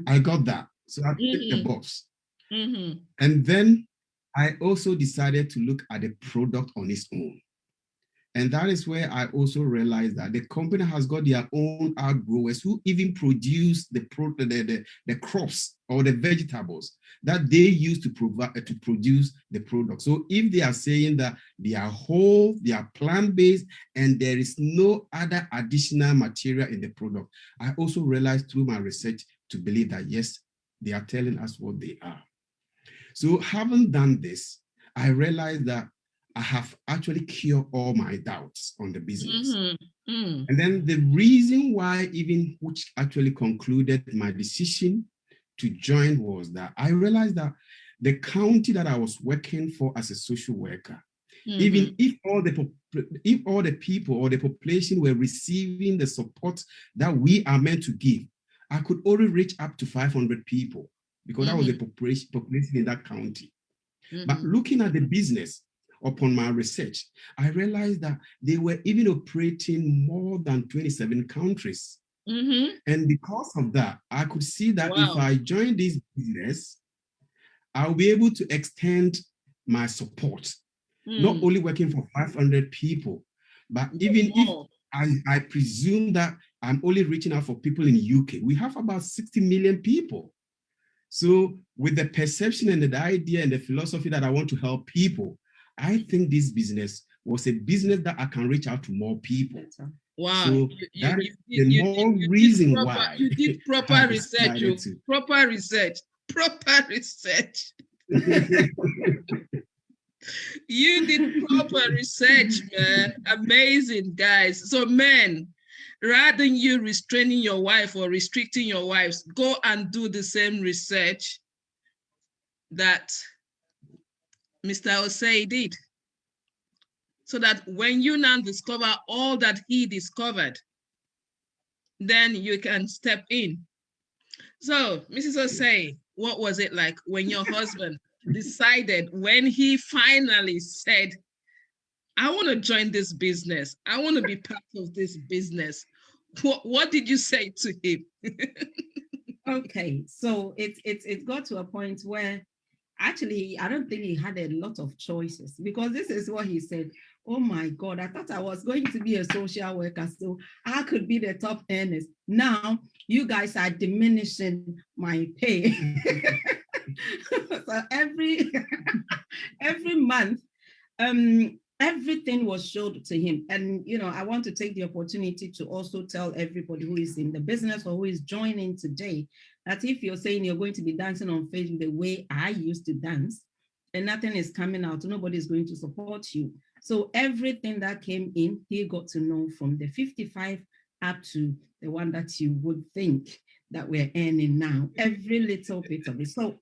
I got that. So I picked the box. And then I also decided to look at the product on its own. And that is where I also realized that the company has got their own outgrowers who even produce the crops or the vegetables that they use to produce the product. So if they are saying that they are whole, they are plant-based, and there is no other additional material in the product, I also realized through my research to believe that yes, they are telling us what they are. So having done this, I realized that I have actually cured all my doubts on the business. And then the reason why even which actually concluded my decision to join was that I realized that the county that I was working for as a social worker, even if all the people or the population were receiving the support that we are meant to give, I could only reach up to 500 people because that was the population in that county. But looking at the business, upon my research, I realized that they were even operating more than 27 countries. And because of that, I could see that if I join this business, I'll be able to extend my support, not only working for 500 people, but even if I presume that I'm only reaching out for people in the UK, we have about 60 million people. So with the perception and the idea and the philosophy that I want to help people, I think this business was a business that I can reach out to more people. Wow. So that is the more reason why. You did proper research. Proper research. Proper research. You did proper research, man. Amazing, guys. So, men, rather than you restraining your wife or restricting your wives, go and do the same research that Mr. Osei did. So that when you now discover all that he discovered, then you can step in. So, Mrs. Osei, what was it like when your husband decided when he finally said, I want to join this business. I want to be part of this business. What did you say to him? Okay, so it got to a point where actually I don't think he had a lot of choices, because this is what he said. Oh my God, I thought I was going to be a social worker, so I could be the top earners. Now you guys are diminishing my pay. So every month, everything was showed to him. And I want to take the opportunity to also tell everybody who is in the business or who is joining today, that if you're saying you're going to be dancing on Facebook the way I used to dance, and nothing is coming out, nobody is going to support you. So everything that came in, he got to know, from the 55 up to the one that you would think that we're earning now, every little bit of it. So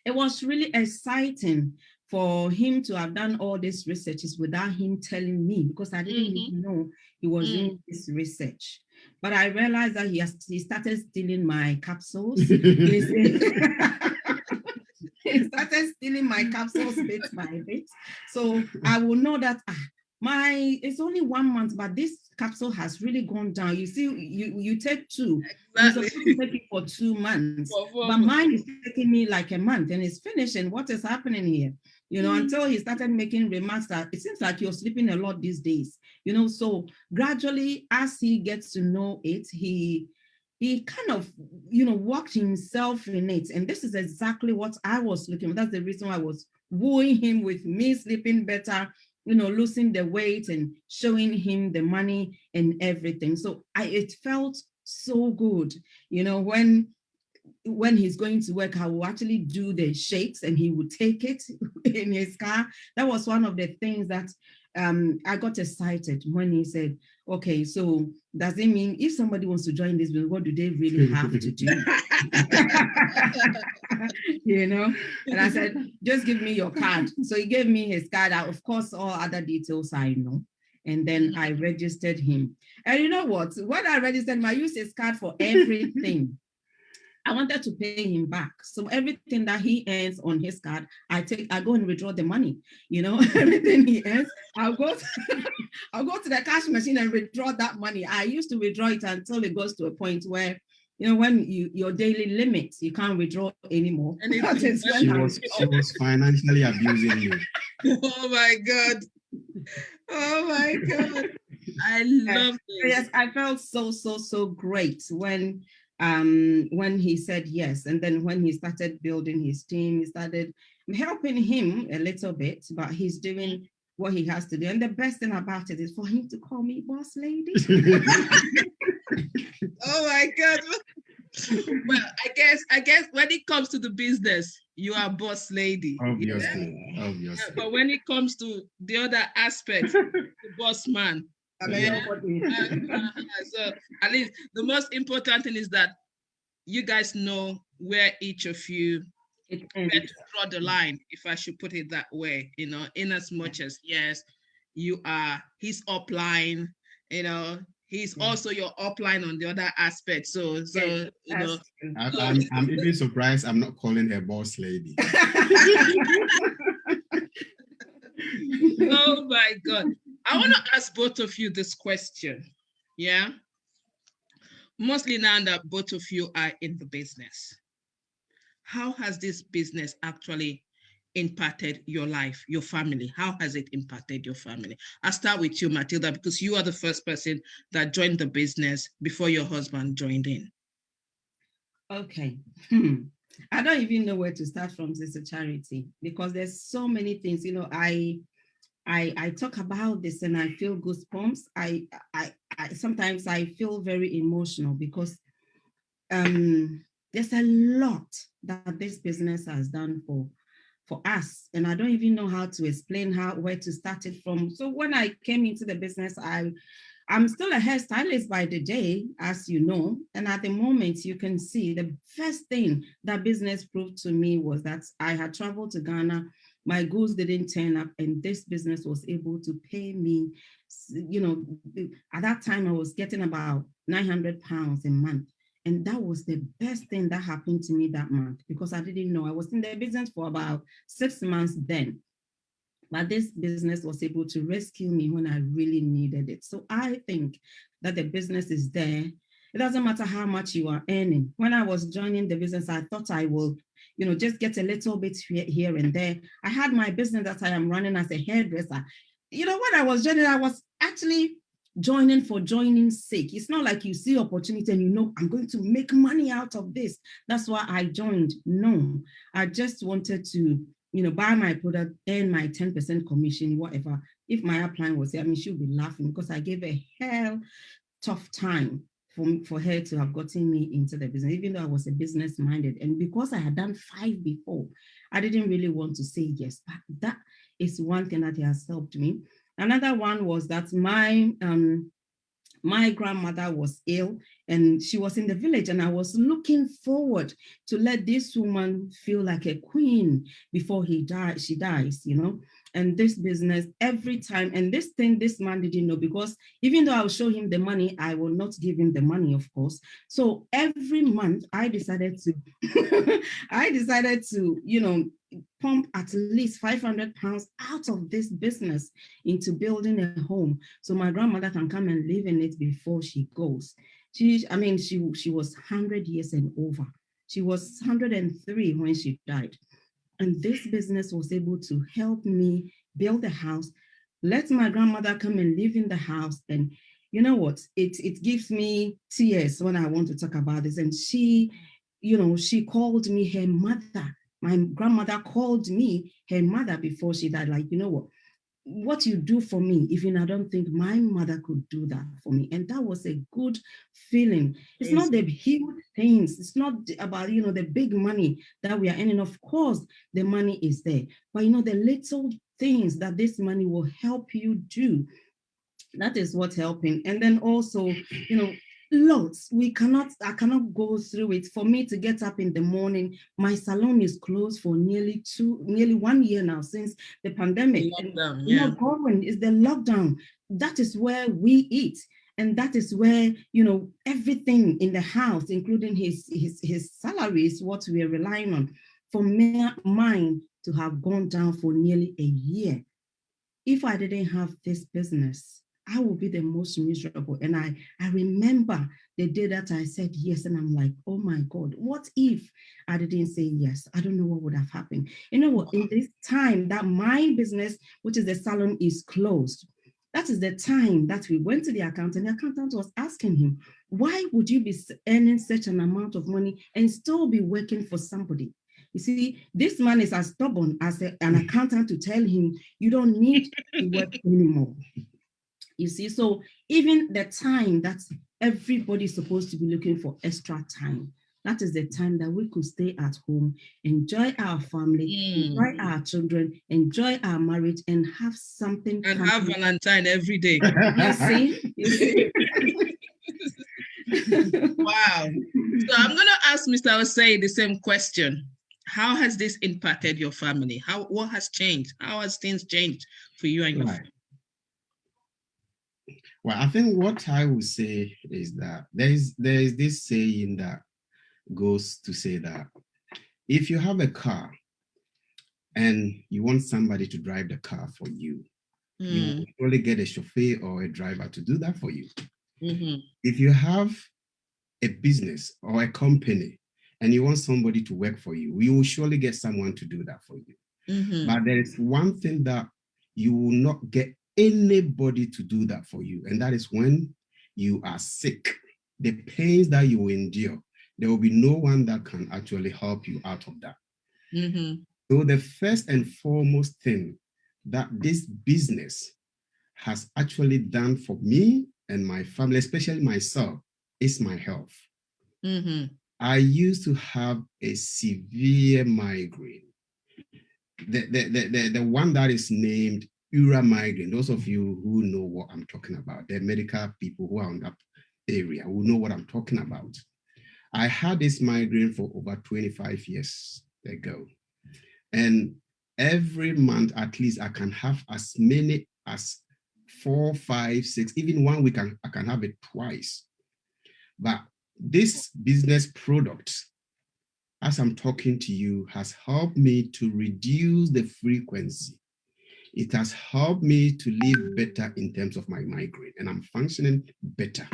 it was really exciting for him to have done all these researches without him telling me, because I didn't even know he was doing this research. But I realized that he started stealing my capsules. He started stealing my capsules bit by bit. So I will know that it's only 1 month, but this capsule has really gone down. You see, you take two. Exactly. You're supposed to take it for 2 months, but mine is taking me like a month, and it's finishing. What is happening here? Until he started making remarks that it seems like you're sleeping a lot these days. So gradually, as he gets to know it, he kind of, walked himself in it. And this is exactly what I was looking for. That's the reason why I was wooing him with me sleeping better, losing the weight and showing him the money and everything. So it felt so good, when he's going to work, I will actually do the shakes and he would take it in his car. That was one of the things that I got excited when he said, okay, so does it mean if somebody wants to join this business, what do they really have to do? And I said, just give me your card. So he gave me his card. Of course, all other details I know. And then I registered him. And you know what? When I registered him, I used his card for everything. I wanted to pay him back. So everything that he earns on his card, I go and withdraw the money. Everything he earns, I'll go to the cash machine and withdraw that money. I used to withdraw it until it goes to a point where, when your daily limits, you can't withdraw anymore. She was financially abusing you. Oh my God. Oh my God. I love this. Yes, I felt so great when he said yes. And then when he started building his team, he started helping him a little bit, but he's doing what he has to do. And the best thing about it is for him to call me boss lady. Oh my God. Well, I guess when it comes to the business, you are boss lady. Obviously. But when it comes to the other aspect, the boss man. So at least the most important thing is that you guys know where each of you draw the line, if I should put it that way, in as much as, yes, you are his upline, he's also your upline on the other aspect. So I'm even surprised I'm not calling her boss lady. Oh my God. I want to ask both of you this question. Yeah. Mostly now that both of you are in the business. How has this business actually impacted your life, your family? How has it impacted your family? I'll start with you, Matilda, because you are the first person that joined the business before your husband joined in. Okay. I don't even know where to start from, Sister Charity, because there's so many things. I talk about this and I feel goosebumps. I sometimes I feel very emotional because there's a lot that this business has done for us, and I don't even know how to explain where to start it from. So when I came into the business, I'm still a hairstylist by the day, as you know, and at the moment you can see the first thing that business proved to me was that I had traveled to Ghana. My goods didn't turn up, and this business was able to pay me. At that time I was getting about £900 a month. And that was the best thing that happened to me that month, because I didn't know. I was in the business for about 6 months then. But this business was able to rescue me when I really needed it. So I think that the business is there. It doesn't matter how much you are earning. When I was joining the business, I thought I will, just get a little bit here and there. I had my business that I am running as a hairdresser. When I was joining, I was actually joining for joining's sake. It's not like you see opportunity and I'm going to make money out of this. That's why I joined. No, I just wanted to buy my product, earn my 10% commission, whatever. If my upline was here, she'll be laughing because I gave a hell tough time for her to have gotten me into the business, even though I was a business minded. And because I had done 5 before, I didn't really want to say yes. But that is one thing that has helped me. Another one was that my grandmother was ill and she was in the village, and I was looking forward to let this woman feel like a queen before she dies, and this business every time. And this thing, this man didn't know, because even though I'll show him the money, I will not give him the money, of course. So every month I decided to, pump at least 500 pounds out of this business into building a home so my grandmother can come and live in it before she goes. She was 100 years and over. She was 103 when she died. And this business was able to help me build a house, let my grandmother come and live in the house. And you know what? It gives me tears when I want to talk about this. And she called me her mother. My grandmother called me her mother before she died. Like, what you do for me, even I don't think my mother could do that for me. And that was a good feeling. It's not the huge things. It's not about, the big money that we are earning. Of course, the money is there. But, the little things that this money will help you do, that is what's helping. And then also, lots. I cannot go through it. For me to get up in the morning, my salon is closed for nearly 1 year now since the pandemic. Lockdown, Not going, is the lockdown. That is where we eat. And that is where, everything in the house, including his salary, is what we are relying on. For mine to have gone down for nearly a year. If I didn't have this business, I would be the most miserable. And I remember the day that I said yes, and I'm like, oh my God, what if I didn't say yes? I don't know what would have happened. You know what? In this time that my business, which is the salon, is closed, that is the time that we went to the accountant. The accountant was asking him, why would you be earning such an amount of money and still be working for somebody? You see, this man is as stubborn as an accountant to tell him, you don't need to work anymore. You see, so even the time that everybody's supposed to be looking for extra time, that is the time that we could stay at home, enjoy our family, enjoy our children, enjoy our marriage, and have something. And have Valentine every day. You see? Wow. So I'm going to ask Mr. Osei the same question. How has this impacted your family? What has changed? How has things changed for you and your family? Well, I think what I would say is that there is this saying that goes to say that if you have a car and you want somebody to drive the car for you, you will probably get a chauffeur or a driver to do that for you. Mm-hmm. If you have a business or a company and you want somebody to work for you, you will surely get someone to do that for you. Mm-hmm. But there is one thing that you will not get anybody to do that for you, and that is when you are sick. The pains that you will endure, there will be no one that can actually help you out of that. Mm-hmm. So the first and foremost thing that this business has actually done for me and my family, especially myself, is my health. Mm-hmm. I used to have a severe migraine. The one that is named Ura migraine. Those of you who know what I'm talking about, the medical people who are on that area will know what I'm talking about. I had this migraine for over 25 years ago. And every month, at least, I can have as many as 4, 5, 6, even 1 week, I can have it twice. But this business product, as I'm talking to you, has helped me to reduce the frequency. It has helped me to live better in terms of my migraine, and I'm functioning better.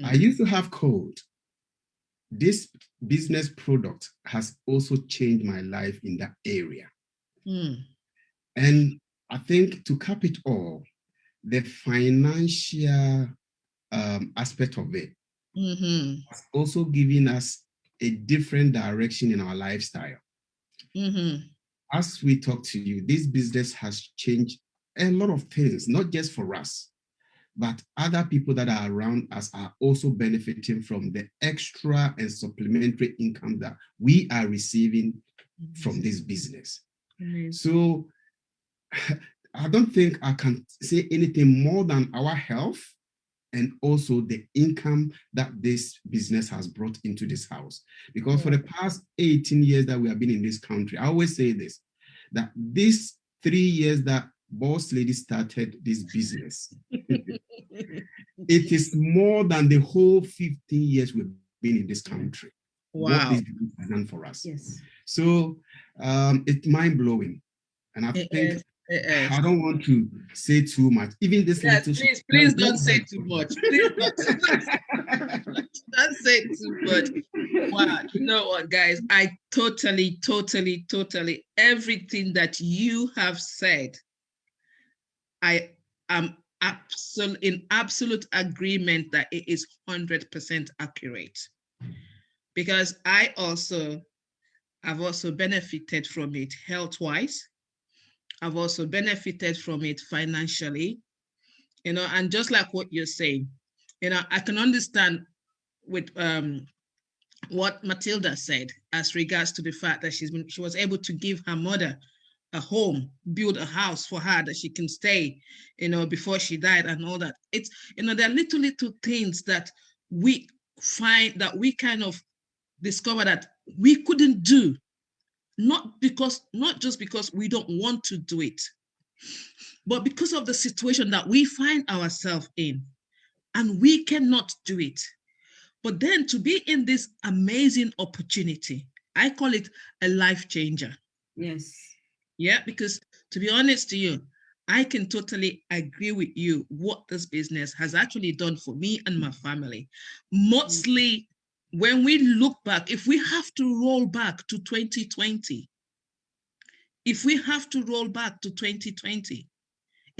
I used to have cold. This business product has also changed my life in that area. And I think to cap it all, the financial aspect of it has also given us a different direction in our lifestyle. As we talk to you, this business has changed a lot of things, not just for us, but other people that are around us are also benefiting from the extra and supplementary income that we are receiving from this business. So I don't think I can say anything more than our health and also the income that this business has brought into this house. Because for the past 18 years that we have been in this country, I always say this, that these 3 years that Boss Lady started this business, it is more than the whole 15 years we've been in this country. What this business has done for us. Yes. So it's mind-blowing. And I think I don't want to say too much. Even this little please don't say too much. Please don't say too much. Wow, you know what, guys? I totally, everything that you have said, I am in absolute agreement that it is 100% accurate. Because I've also benefited from it health-wise. I've also benefited from it financially, and just like what you're saying, I can understand with what Matilda said as regards to the fact that she was able to give her mother a home, build a house for her that she can stay, before she died and all that. It's, there are little things that we find that we kind of discover that we couldn't do. Not just because we don't want to do it, but because of the situation that we find ourselves in, and we cannot do it. But then to be in this amazing opportunity, I call it a life changer. Yes. Yeah, because to be honest to you, I can totally agree with you what this business has actually done for me and my family. Mostly, when we look back, if we have to roll back to 2020, it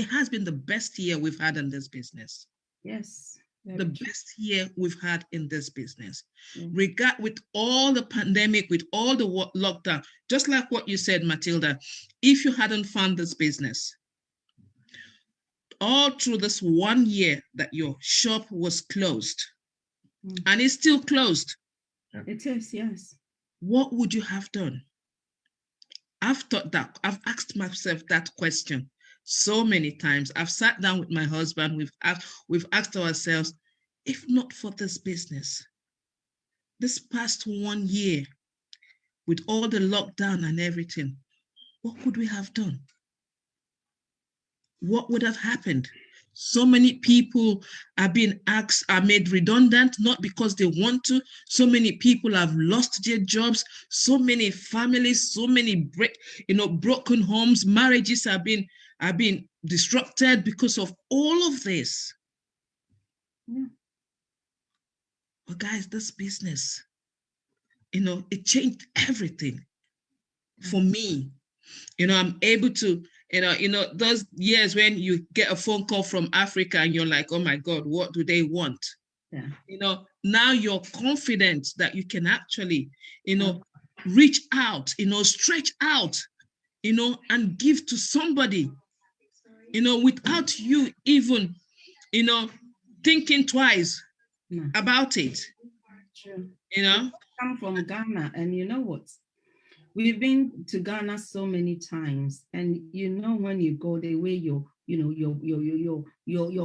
has been the best year we've had in this business. Yes. The best year we've had in this business. With all the pandemic, with all the lockdown, just like what you said, Matilda, if you hadn't found this business, all through this 1 year that your shop was closed, and it's still closed. It is, yes. What would you have done? I've thought that, I've asked myself that question so many times. I've sat down with my husband, we've asked ourselves, if not for this business, this past 1 year, with all the lockdown and everything, what could we have done? What would have happened? So many people are made redundant, not because they want to. So many people have lost their jobs. So many families, so many broken homes, marriages have been disrupted because of all of this. Yeah. But guys, this business, it changed everything for me. I'm able to, those years when you get a phone call from Africa and you're like, oh my God, what do they want? Yeah. Now you're confident that you can actually, reach out, stretch out, and give to somebody, without you even, thinking twice about it. True. I come from Ghana, and you know what? We've been to Ghana so many times, and when you go, the way you're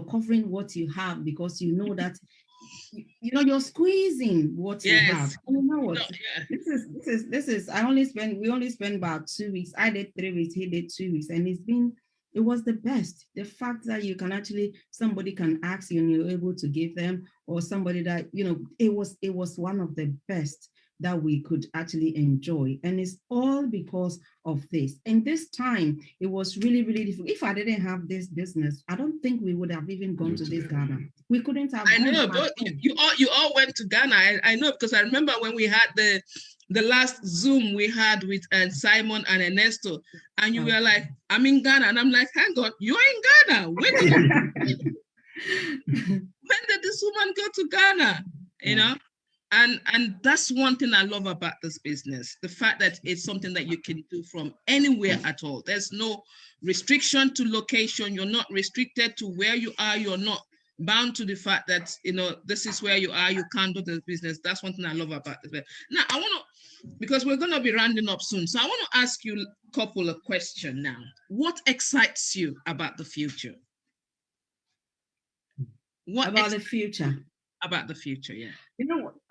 covering what you have, because that you're squeezing what you have. And you know what? This is. We only spend about 2 weeks. I did 3 weeks. He did 2 weeks, and It was the best. The fact that you can actually, somebody can ask you and you're able to give them, or somebody that, it was one of the best that we could actually enjoy. And it's all because of this. And this time, it was really, really difficult. If I didn't have this business, I don't think we would have even gone to this Ghana. We couldn't have I gone. know, but you all went to Ghana. I know, because I remember when we had the last Zoom we had with Simon and Ernesto, and you were like, I'm in Ghana. And I'm like, hang on, you're in Ghana. When did this woman go to Ghana? You know? And that's one thing I love about this business, the fact that it's something that you can do from anywhere at all. There's no restriction to location. You're not restricted to where you are. You're not bound to the fact that, this is where you are. You can't do the business. That's one thing I love about this. Now, I want to, because we're going to be rounding up soon, so I want to ask you a couple of questions now. What excites you about the future? What about the future? About the future, yeah.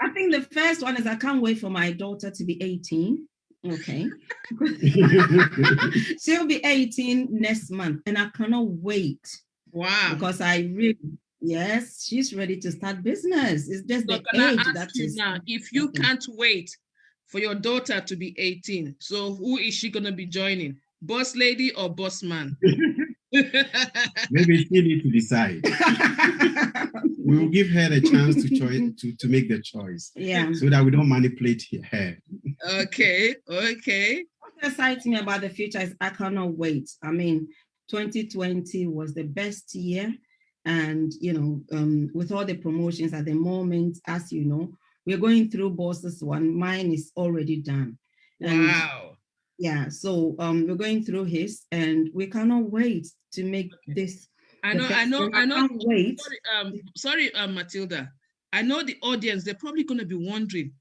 I think the first one is I can't wait for my daughter to be 18. Okay. She'll be 18 next month, and I cannot wait. Wow. Because yes, she's ready to start business. It's just so the age that is. Now, if you can't wait for your daughter to be 18, so who is she going to be joining? Boss lady or boss man? Maybe she needs to decide. We will give her the chance to make the choice. Yeah. So that we don't manipulate her. Okay. What excites me about the future is I cannot wait. I mean, 2020 was the best year. And, with all the promotions at the moment, as you know, we're going through bosses one. Mine is already done. Wow. Yeah, so we're going through his, and we cannot wait to make this. I know. Can't wait. Sorry, Matilda. I know the audience, they're probably going to be wondering,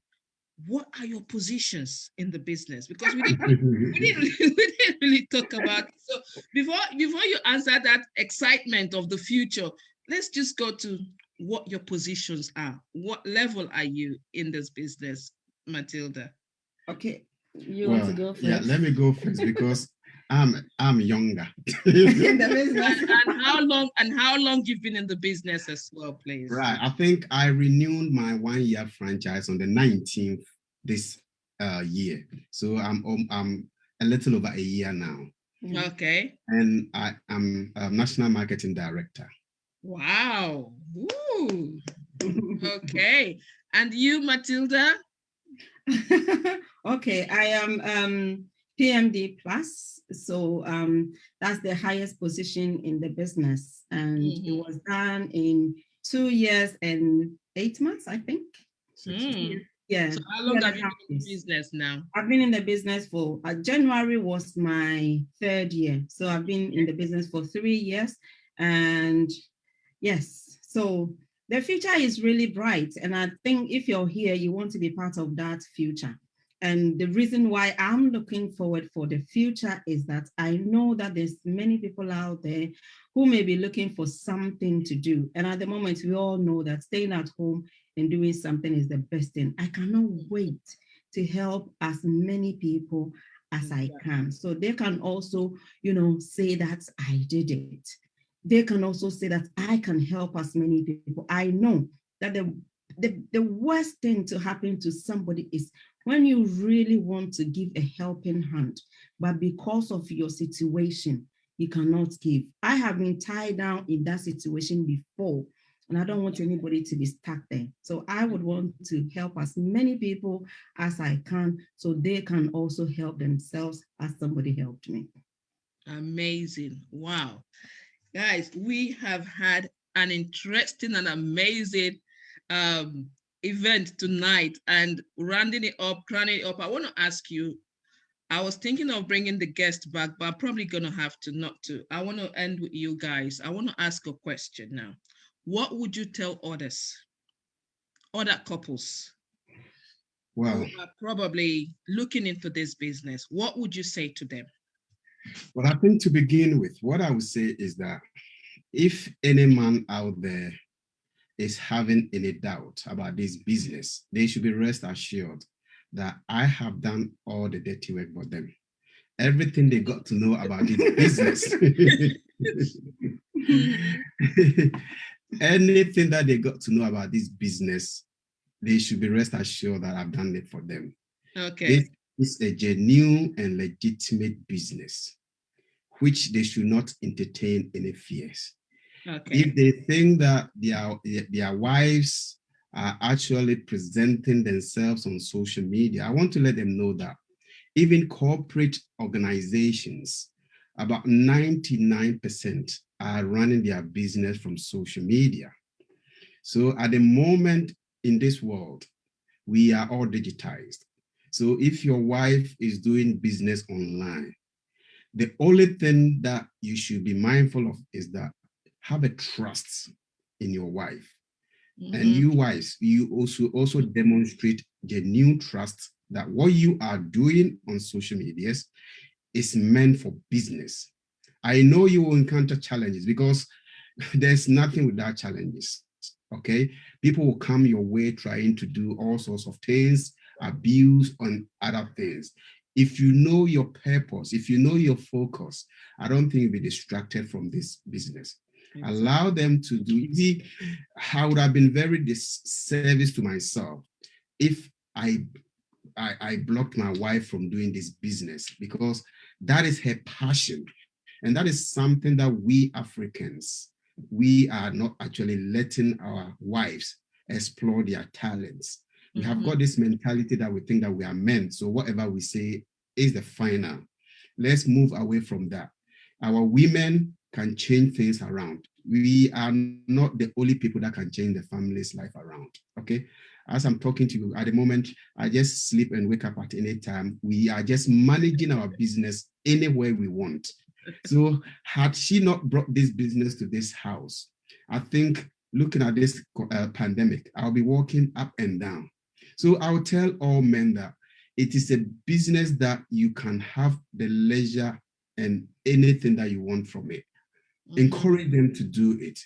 what are your positions in the business? Because we didn't really talk about it. So before you answer that excitement of the future, let's just go to what your positions are. What level are you in this business, Matilda? Okay. You want to go first? Yeah, let me go first because I'm younger. and how long you've been in the business as well, please? Right. I think I renewed my 1-year franchise on the 19th this year. So I'm a little over a year now. Okay. And I am a national marketing director. Wow. Woo. Okay. And you, Matilda? Okay, I am PMD plus, so that's the highest position in the business, and it was done in 2 years and 8 months, I think. Yeah. So how long have you been in the business now? I've been in the business for January was my 3rd year, so I've been in the business for 3 years, and yes, so the future is really bright. And I think if you're here, you want to be part of that future. And the reason why I'm looking forward for the future is that I know that there's many people out there who may be looking for something to do. And at the moment, we all know that staying at home and doing something is the best thing. I cannot wait to help as many people as I can. So they can also, say that I did it. They can also say that I can help as many people. I know that the worst thing to happen to somebody is when you really want to give a helping hand, but because of your situation, you cannot give. I have been tied down in that situation before, and I don't want anybody to be stuck there. So I would want to help as many people as I can so they can also help themselves as somebody helped me. Amazing. Wow. Guys, we have had an interesting and amazing event tonight, and rounding it up, crowning it up, I want to ask you, I was thinking of bringing the guest back, but I'm probably going to have to not to. I want to end with you guys. I want to ask a question now. What would you tell other couples who are probably looking into this business? What would you say to them? Well, I think to begin with, what I would say is that if any man out there is having any doubt about this business, they should be rest assured that I have done all the dirty work for them. everything they got to know about this business. Anything that they got to know about this business, they should be rest assured that I've done it for them. Okay. This is a genuine and legitimate business, which they should not entertain any fears. Okay. If they think that their wives are actually presenting themselves on social media, I want to let them know that even corporate organizations, about 99% are running their business from social media. So at the moment in this world, we are all digitized. So if your wife is doing business online, the only thing that you should be mindful of is that have a trust in your wife. And you wives, you also demonstrate genuine trust that what you are doing on social medias is meant for business. I know you will encounter challenges because there's nothing without challenges. Okay, people will come your way trying to do all sorts of things, abuse on other things. If you know your purpose, if you know your focus, I don't think you'll be distracted from this business. Exactly. Allow them to do it. I would have been very disservice to myself if I blocked my wife from doing this business, because that is her passion. And that is something that we Africans, we are not actually letting our wives explore their talents. We have got this mentality that we think that we are men. So whatever we say is the final. Let's move away from that. Our women can change things around. We are not the only people that can change the family's life around. Okay. As I'm talking to you at the moment, I just sleep and wake up at any time. We are just managing our business anywhere we want. So had she not brought this business to this house, I think looking at this pandemic, I'll be walking up and down. So I'll tell all men that it is a business that you can have the leisure and anything that you want from it. Encourage them to do it.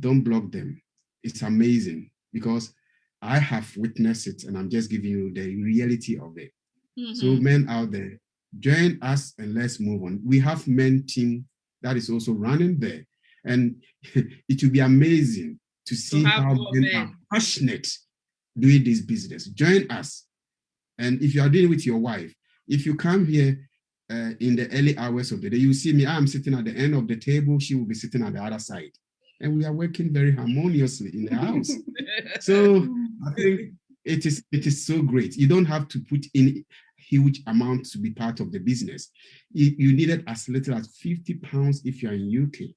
Don't block them. It's amazing because I have witnessed it and I'm just giving you the reality of it. So men out there, join us and let's move on. We have men team that is also running there. And it will be amazing to see how men are passionate doing this business. Join us. And if you are doing it with your wife, if you come here in the early hours of the day, you see me, I'm sitting at the end of the table, she will be sitting at the other side. And we are working very harmoniously in the house. So I think it is so great. You don't have to put in huge amounts to be part of the business. You need it as little as £50 if you're in UK.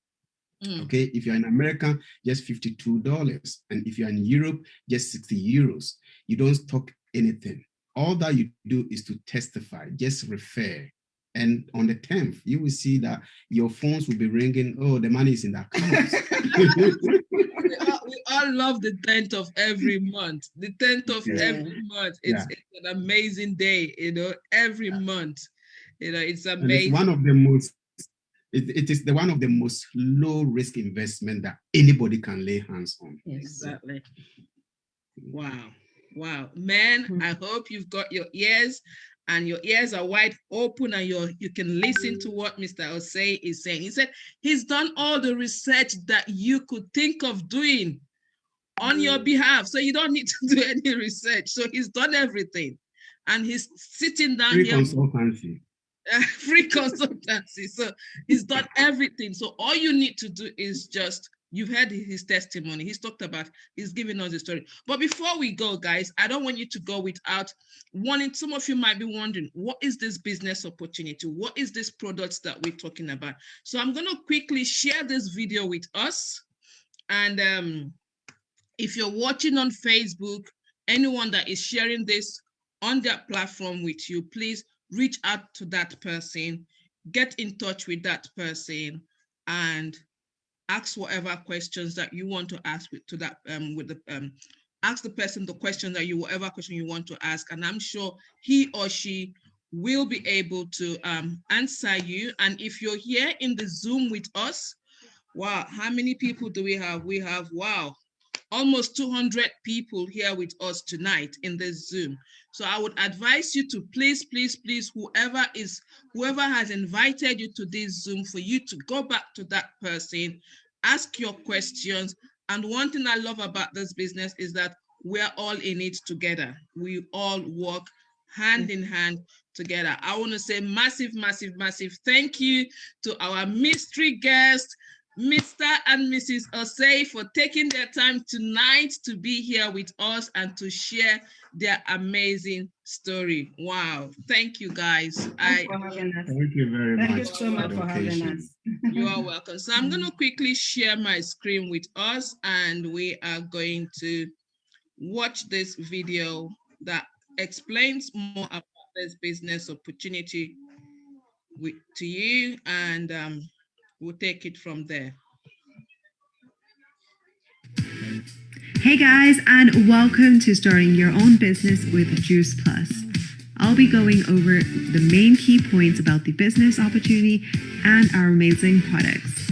Okay, if you're in America, just $52. And if you're in Europe, just €60. You don't stock anything. All that you do is to testify, just refer. And on the 10th, you will see that your phones will be ringing. Oh, the money is in the account. We all love the 10th of every month. The 10th of every month. It's an amazing day, every month. It's amazing. And it's one of the most, it is one of the most low risk investment that anybody can lay hands on. Exactly. Wow. Wow. Man, I hope you've got your ears and your ears are wide open and you can listen to what Mr. Osei is saying. He said he's done all the research that you could think of doing on your behalf. So you don't need to do any research. So he's done everything. And he's sitting down free here. Consultancy. Free consultancy. So he's done everything. So all you need to do is just, you've heard his testimony. He's talked about, he's giving us the story. But before we go, guys, I don't want you to go without wanting, some of you might be wondering, what is this business opportunity? What is this products that we're talking about? So I'm going to quickly share this video with us. And if you're watching on Facebook, anyone that is sharing this on their platform with you, please reach out to that person, get in touch with that person, and ask whatever questions that you want to ask ask the person the question that whatever question you want to ask, and I'm sure he or she will be able to answer you. And if you're here in the Zoom with us, wow, how many people do we have? We have, wow, almost 200 people here with us tonight in this Zoom. So I would advise you to please, whoever has invited you to this Zoom, for you to go back to that person, ask your questions. And one thing I love about this business is that we're all in it together. We all work hand in hand together. I want to say massive thank you to our mystery guest, Mr. and Mrs. Osei, for taking their time tonight to be here with us and to share their amazing story. Wow. Thank you, guys. Thank you very much. Thank you so much for having us. You are welcome. So I'm going to quickly share my screen with us, and we are going to watch this video that explains more about this business opportunity to you, and we'll take it from there. Hey guys, and welcome to Starting Your Own Business with Juice Plus. I'll be going over the main key points about the business opportunity and our amazing products.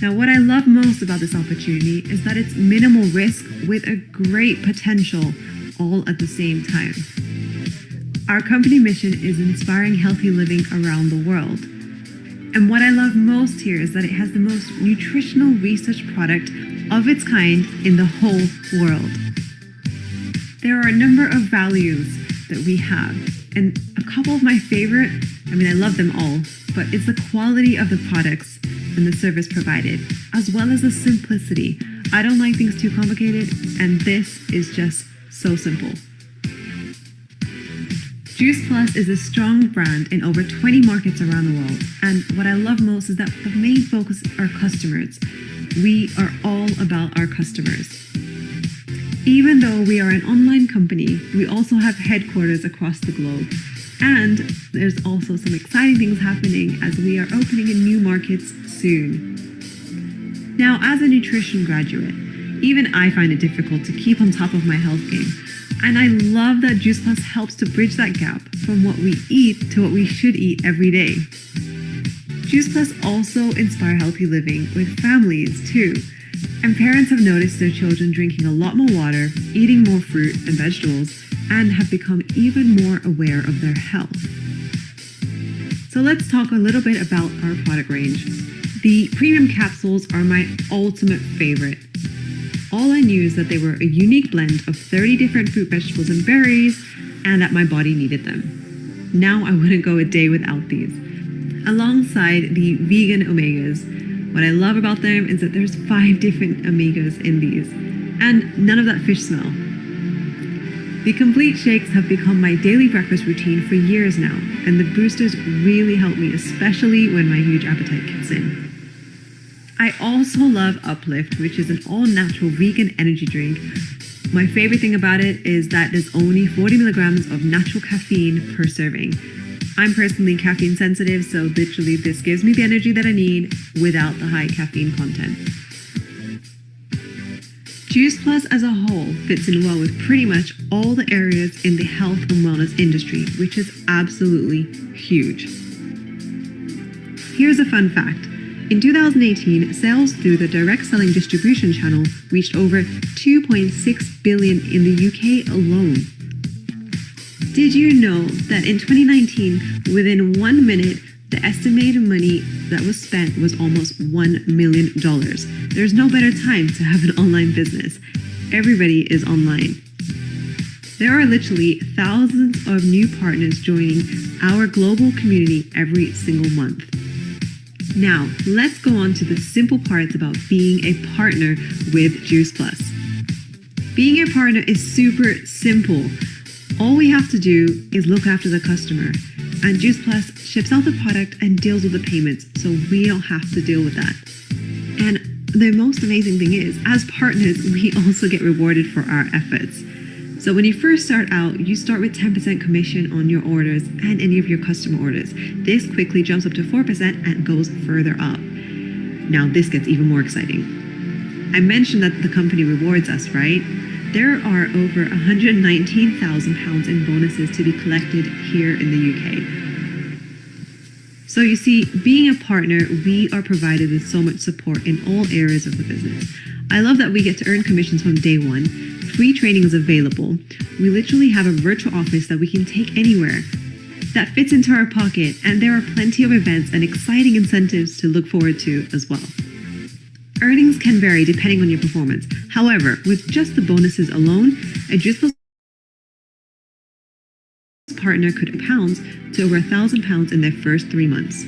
Now, what I love most about this opportunity is that it's minimal risk with a great potential all at the same time. Our company mission is inspiring healthy living around the world. And what I love most here is that it has the most nutritional research product of its kind in the whole world. There are a number of values that we have, and a couple of my favorite, I love them all, but it's the quality of the products and the service provided, as well as the simplicity. I don't like things too complicated, and this is just so simple. Juice Plus is a strong brand in over 20 markets around the world, and what I love most is that the main focus are customers. We are all about our customers. Even though we are an online company, we also have headquarters across the globe. And there's also some exciting things happening as we are opening in new markets soon. Now, as a nutrition graduate, even I find it difficult to keep on top of my health game. And I love that Juice Plus helps to bridge that gap from what we eat to what we should eat every day. Juice Plus also inspire healthy living with families too. And parents have noticed their children drinking a lot more water, eating more fruit and vegetables, and have become even more aware of their health. So let's talk a little bit about our product range. The premium capsules are my ultimate favorite. All I knew is that they were a unique blend of 30 different fruit, vegetables, and berries, and that my body needed them. Now I wouldn't go a day without these. Alongside the vegan omegas, what I love about them is that there's 5 different omegas in these, and none of that fish smell. The complete shakes have become my daily breakfast routine for years now, and the boosters really help me, especially when my huge appetite kicks in. I also love Uplift, which is an all-natural vegan energy drink. My favorite thing about it is that there's only 40 milligrams of natural caffeine per serving. I'm personally caffeine sensitive, so literally this gives me the energy that I need without the high caffeine content. Juice Plus as a whole fits in well with pretty much all the areas in the health and wellness industry, which is absolutely huge. Here's a fun fact. In 2018, sales through the direct selling distribution channel reached over 2.6 billion in the UK alone. Did you know that in 2019, within 1 minute, the estimated money that was spent was almost $1 million? There's no better time to have an online business. Everybody is online. There are literally thousands of new partners joining our global community every single month. Now, let's go on to the simple parts about being a partner with Juice Plus. Being a partner is super simple. All we have to do is look after the customer, and Juice Plus ships out the product and deals with the payments, so we don't have to deal with that. And the most amazing thing is, as partners, we also get rewarded for our efforts. So when you first start out, you start with 10% commission on your orders and any of your customer orders. This quickly jumps up to 4% and goes further up. Now this gets even more exciting. I mentioned that the company rewards us, right? There are over £119,000 in bonuses to be collected here in the UK. So you see, being a partner, we are provided with so much support in all areas of the business. I love that we get to earn commissions from day one. Free training is available. We literally have a virtual office that we can take anywhere. That fits into our pocket, and there are plenty of events and exciting incentives to look forward to as well. Earnings can vary depending on your performance. However, with just the bonuses alone, a Driscoll's partner could pounds to over £1,000 in their first 3 months.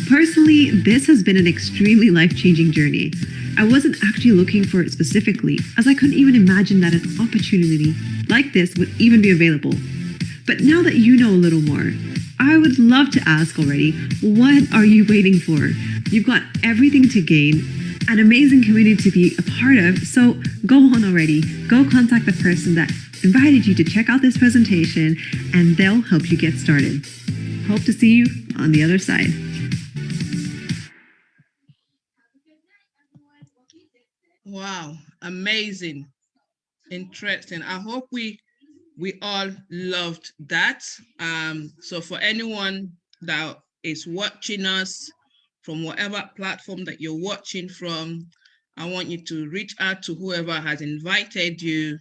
Personally, this has been an extremely life-changing journey. I wasn't actually looking for it specifically, as I couldn't even imagine that an opportunity like this would even be available. But now that you know a little more, I would love to ask already, what are you waiting for? You've got everything to gain, an amazing community to be a part of, so go on already. Go contact the person that invited you to check out this presentation, and they'll help you get started. Hope to see you on the other side. Wow, amazing, interesting. I hope we all loved that. So for anyone that is watching us from whatever platform that you're watching from, I want you to reach out to whoever has invited you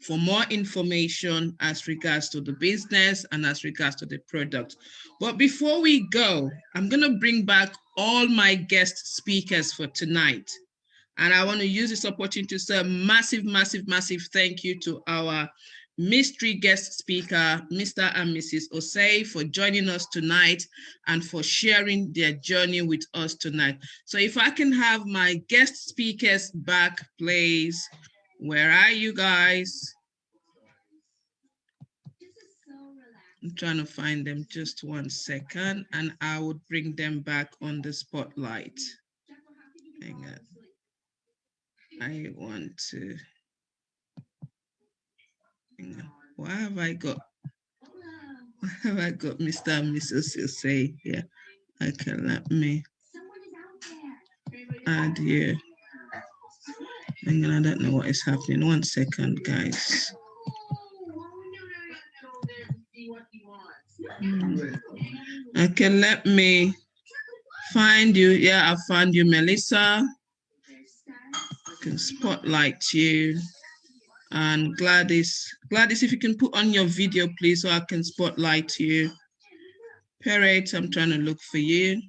for more information as regards to the business and as regards to the product. But before we go, I'm going to bring back all my guest speakers for tonight. And I want to use this opportunity to say a massive, massive, massive thank you to our mystery guest speaker, Mr. and Mrs. Osei, for joining us tonight and for sharing their journey with us tonight. So if I can have my guest speakers back, please. Where are you guys? I'm trying to find them, just 1 second, and I would bring them back on the spotlight. Hang on. I want to, hang on. Why have I got Mr. and Mrs. Osei here? Okay, let me add here. Hang on, I don't know what is happening. 1 second, guys. Okay, let me find you. Yeah, I found you, Melissa. I can spotlight you. And Gladys, if you can put on your video, please, so I can spotlight you. Parrot, I'm trying to look for you.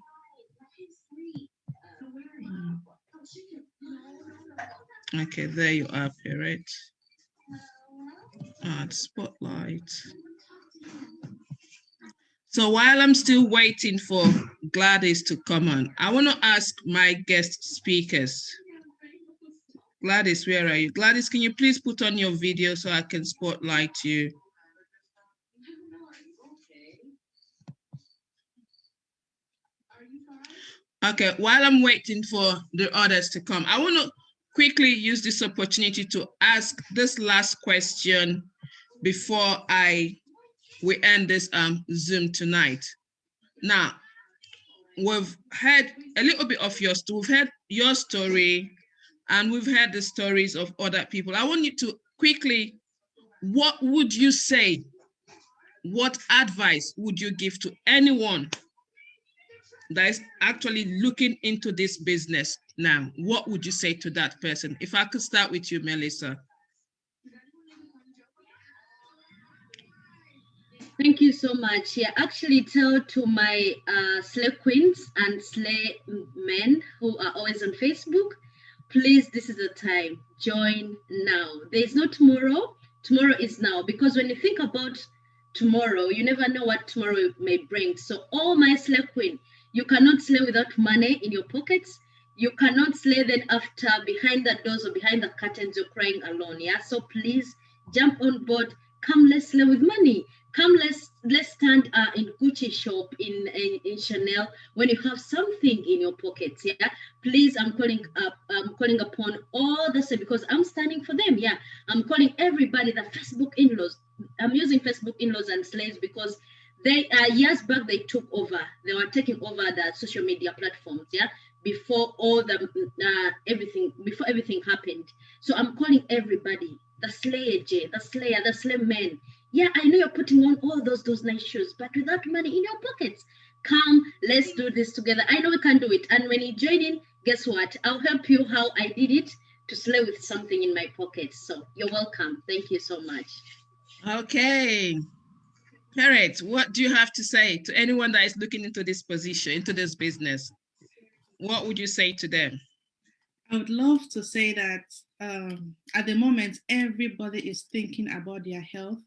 Okay, there you are, Parrot. Add spotlight. So while I'm still waiting for Gladys to come on, I want to ask my guest speakers. Gladys, where are you? Gladys, can you please put on your video so I can spotlight you? Okay, while I'm waiting for the others to come, I want to quickly use this opportunity to ask this last question before we end this Zoom tonight. Now, we've heard a little bit of your story. We've heard your story, and we've heard the stories of other people. I want you to quickly, what would you say? What advice would you give to anyone that is actually looking into this business now? What would you say to that person? If I could start with you, Melissa. Thank you so much. Yeah, actually tell to my slay queens and slay men who are always on Facebook, please, this is the time. Join now. There is no tomorrow. Tomorrow is now. Because when you think about tomorrow, you never know what tomorrow may bring. So all my slay queen, you cannot slay without money in your pockets. You cannot slay then after behind the doors or behind the curtains you're crying alone. Yeah. So please jump on board. Come, let's slay with money. Come, let's stand in Gucci shop, in Chanel, when you have something in your pockets. Yeah, please, I'm calling upon all the same, because I'm standing for them. Yeah, I'm calling everybody, the Facebook in-laws. I'm using Facebook in-laws and slaves because they years back they took over. They were taking over the social media platforms. Yeah, before all the everything happened. So I'm calling everybody, the slayer, the slayer, the slave men. Yeah, I know you're putting on all those nice shoes, but without money in your pockets, Come, let's do this together. I know we can do it. And when you join in, guess what? I'll help you how I did it to slay with something in my pocket. So you're welcome. Thank you so much. Okay. Parrot, what do you have to say to anyone that is looking into this position, into this business? What would you say to them? I would love to say that at the moment, everybody is thinking about their health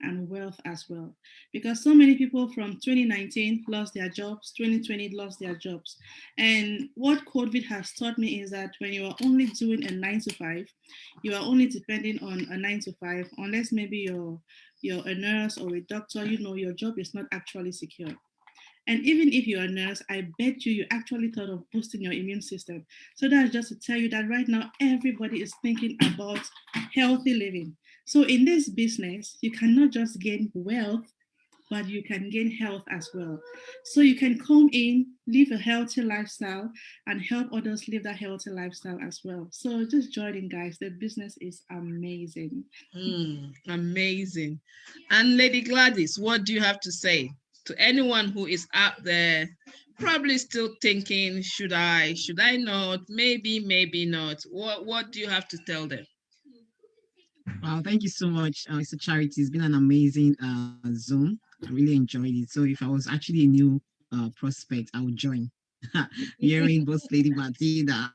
and wealth as well. Because so many people from 2019 lost their jobs, 2020 lost their jobs. And what COVID has taught me is that when you are only doing a 9 to 5, you are only depending on a 9 to 5, unless maybe you're a nurse or a doctor, your job is not actually secure. And even if you're a nurse, I bet you actually thought of boosting your immune system. So that's just to tell you that right now, everybody is thinking about healthy living. So in this business, you cannot just gain wealth, but you can gain health as well. So you can come in, live a healthy lifestyle, and help others live that healthy lifestyle as well. So just join in, guys. The business is amazing. Amazing. And Lady Gladys, what do you have to say to anyone who is out there, probably still thinking, should I not? Maybe not. What do you have to tell them? Wow, thank you so much, Mr. Charity. It's been an amazing Zoom. I really enjoyed it. So if I was actually a new prospect, I would join. Hearing Boss Lady Matilda,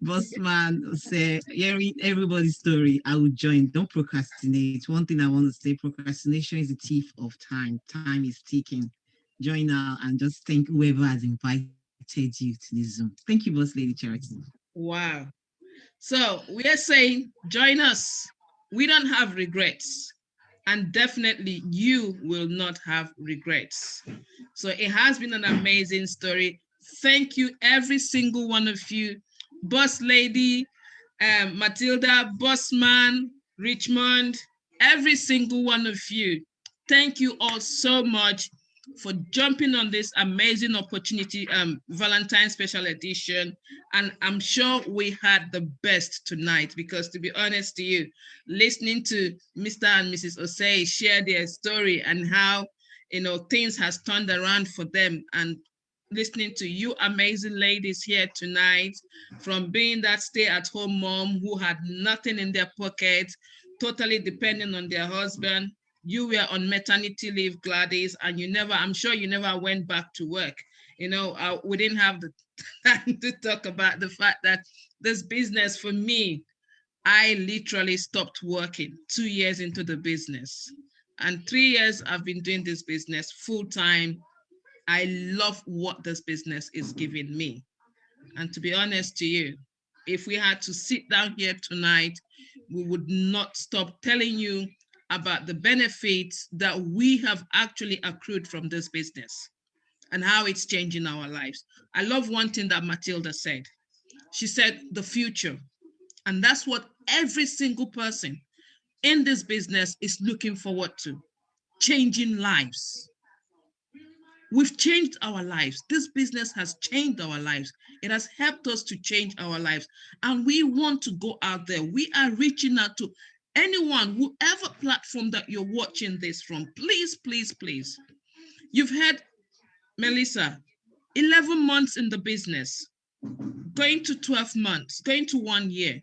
Boss Man say, hearing everybody's story, I would join. Don't procrastinate. One thing I want to say, procrastination is a thief of time. Time is ticking. Join now and just thank whoever has invited you to this Zoom. Thank you, Boss Lady Charity. Wow. So we are saying, join us. We don't have regrets. And definitely you will not have regrets. So it has been an amazing story. Thank you, every single one of you. Boss Lady, Matilda, Bossman, Richmond, every single one of you. Thank you all so much for jumping on this amazing opportunity, Valentine Special Edition. And I'm sure we had the best tonight, because to be honest to you, listening to Mr. and Mrs. Osei share their story and how, things has turned around for them, and listening to you amazing ladies here tonight, from being that stay-at-home mom who had nothing in their pocket, totally depending on their husband. You were on maternity leave, Gladys, and I'm sure you never went back to work. We didn't have the time to talk about the fact that this business, for me, I literally stopped working 2 years into the business. And 3 years I've been doing this business full time. I love what this business is giving me. And to be honest to you, if we had to sit down here tonight, we would not stop telling you about the benefits that we have actually accrued from this business and how it's changing our lives. I love one thing that Matilda said. She said the future. And that's what every single person in this business is looking forward to, changing lives. We've changed our lives. This business has changed our lives. It has helped us to change our lives. And we want to go out there. We are reaching out to anyone, whoever platform that you're watching this from. Please, please, please. You've had Melissa, 11 months in the business, going to 12 months, going to 1 year.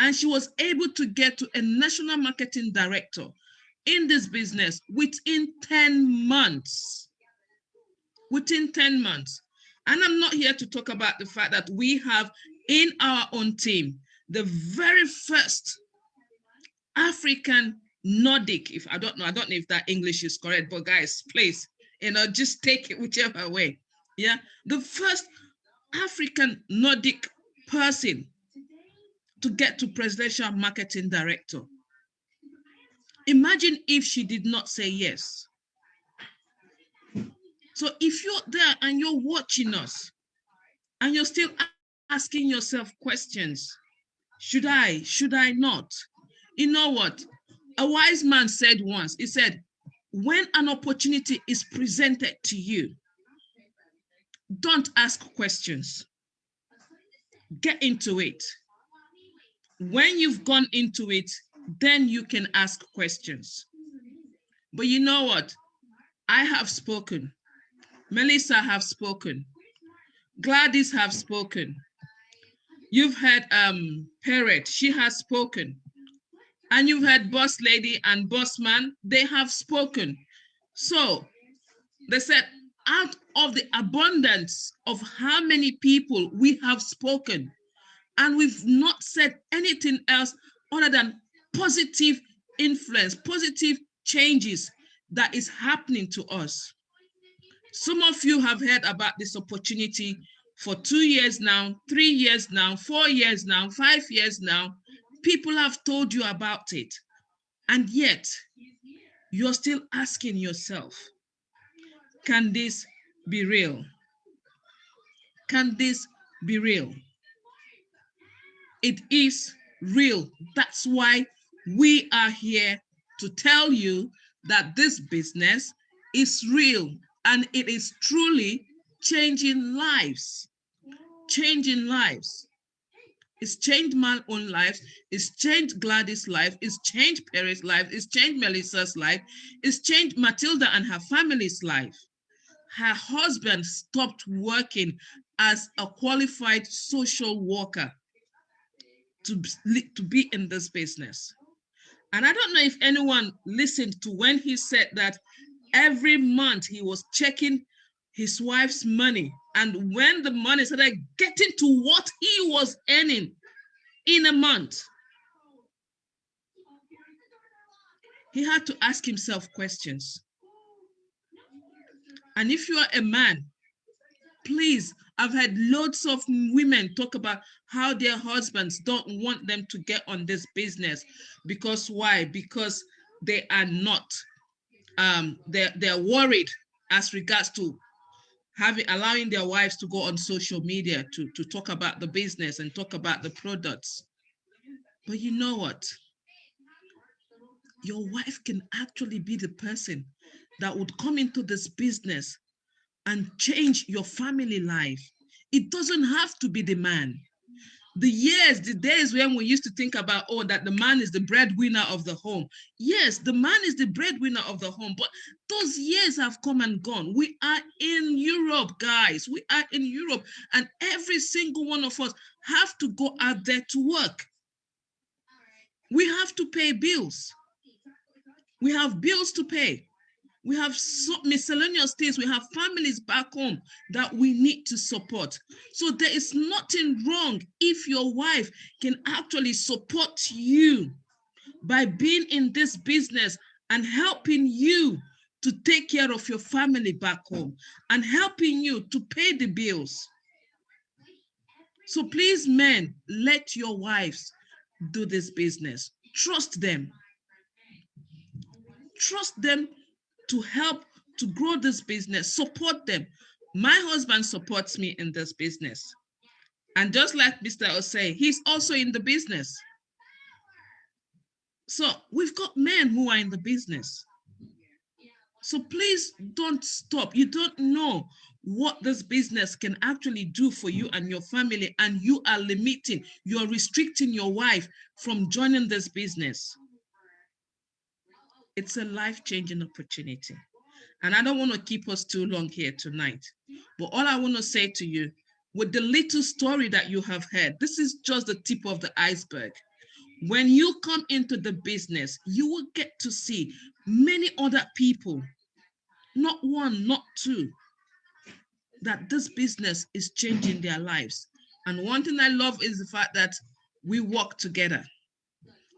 And she was able to get to a national marketing director in this business within 10 months. Within 10 months. And I'm not here to talk about the fact that we have in our own team the very first African Nordic, I don't know if that English is correct, but guys, please, just take it whichever way. Yeah, the first African Nordic person to get to presidential marketing director. Imagine if she did not say yes. So if you're there and you're watching us and you're still asking yourself questions, should I not? You know what? A wise man said once, he said, when an opportunity is presented to you, don't ask questions. Get into it. When you've gone into it, then you can ask questions. But you know what? I have spoken. Melissa have spoken. Gladys have spoken. You've heard Parrot, she has spoken. And you've heard Boss Lady and Boss Man, they have spoken. So they said, out of the abundance of how many people we have spoken, and we've not said anything else other than positive influence, positive changes that is happening to us. Some of you have heard about this opportunity for 2 years now, 3 years now, 4 years now, 5 years now. People have told you about it. And yet, you're still asking yourself, can this be real? Can this be real? It is real. That's why we are here to tell you that this business is real and it is truly changing lives. Changing lives. It's changed my own life. It's changed Gladys' life. It's changed Perry's life. It's changed Melissa's life. It's changed Matilda and her family's life. Her husband stopped working as a qualified social worker to be in this business. And I don't know if anyone listened to when he said that every month he was checking his wife's money. And when the money started getting to what he was earning in a month, he had to ask himself questions. And if you are a man, please, I've had loads of women talk about how their husbands don't want them to get on this business. Because why? Because they are not, they're worried as regards to allowing their wives to go on social media to talk about the business and talk about the products. But you know what? Your wife can actually be the person that would come into this business and change your family life. It doesn't have to be the man. The days when we used to think about, oh, that the man is the breadwinner of the home. Yes, the man is the breadwinner of the home, but those years have come and gone. We are in Europe, guys. We are in Europe, and every single one of us have to go out there to work. We have to pay bills. We have bills to pay. We have miscellaneous things. We have families back home that we need to support. So there is nothing wrong if your wife can actually support you by being in this business and helping you to take care of your family back home and helping you to pay the bills. So please, men, let your wives do this business. Trust them. Trust them to help to grow this business. Support them. My husband supports me in this business. And just like Mr. Osei, he's also in the business. So we've got men who are in the business. So please don't stop. You don't know what this business can actually do for you and your family, and you are limiting, you're restricting your wife from joining this business. It's a life-changing opportunity. And I don't want to keep us too long here tonight. But all I want to say to you, with the little story that you have heard, this is just the tip of the iceberg. When you come into the business, you will get to see many other people, not one, not two, that this business is changing their lives. And one thing I love is the fact that we work together.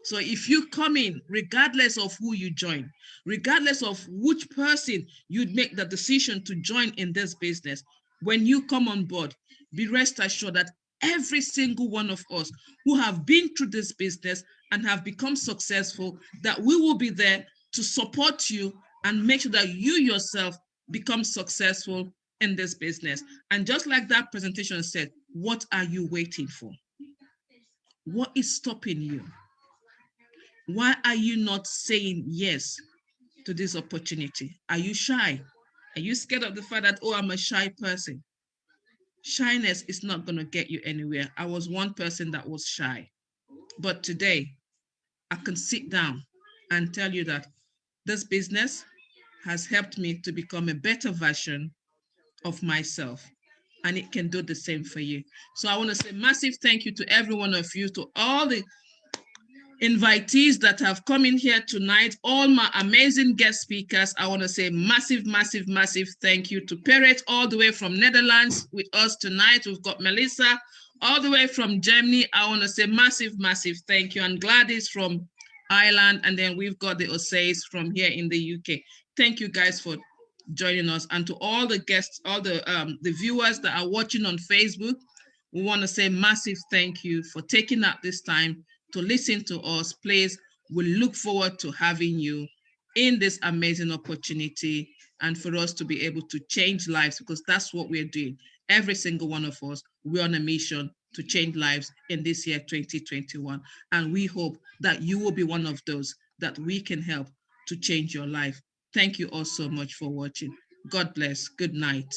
So if you come in, regardless of who you join, regardless of which person you'd make the decision to join in this business, when you come on board, be rest assured that every single one of us who have been through this business and have become successful, that we will be there to support you and make sure that you yourself become successful in this business. And just like that presentation said, what are you waiting for? What is stopping you? Why are you not saying yes to this opportunity? Are you shy? Are you scared of the fact that, oh, I'm a shy person? Shyness is not going to get you anywhere. I was one person that was shy. But today, I can sit down and tell you that this business has helped me to become a better version of myself. And it can do the same for you. So I want to say massive thank you to every one of you, to all the invitees that have come in here tonight, all my amazing guest speakers. I want to say massive, massive, massive thank you to Perret all the way from Netherlands with us tonight. We've got Melissa all the way from Germany. I want to say massive, massive thank you. And Gladys from Ireland. And then we've got the Osays from here in the UK. Thank you guys for joining us. And to all the guests, all the viewers that are watching on Facebook, we want to say massive thank you for taking out this time to listen to us. Please, we look forward to having you in this amazing opportunity and for us to be able to change lives, because that's what we're doing. Every single one of us, we're on a mission to change lives in this year 2021. And we hope that you will be one of those that we can help to change your life. Thank you all so much for watching. God bless. Good night.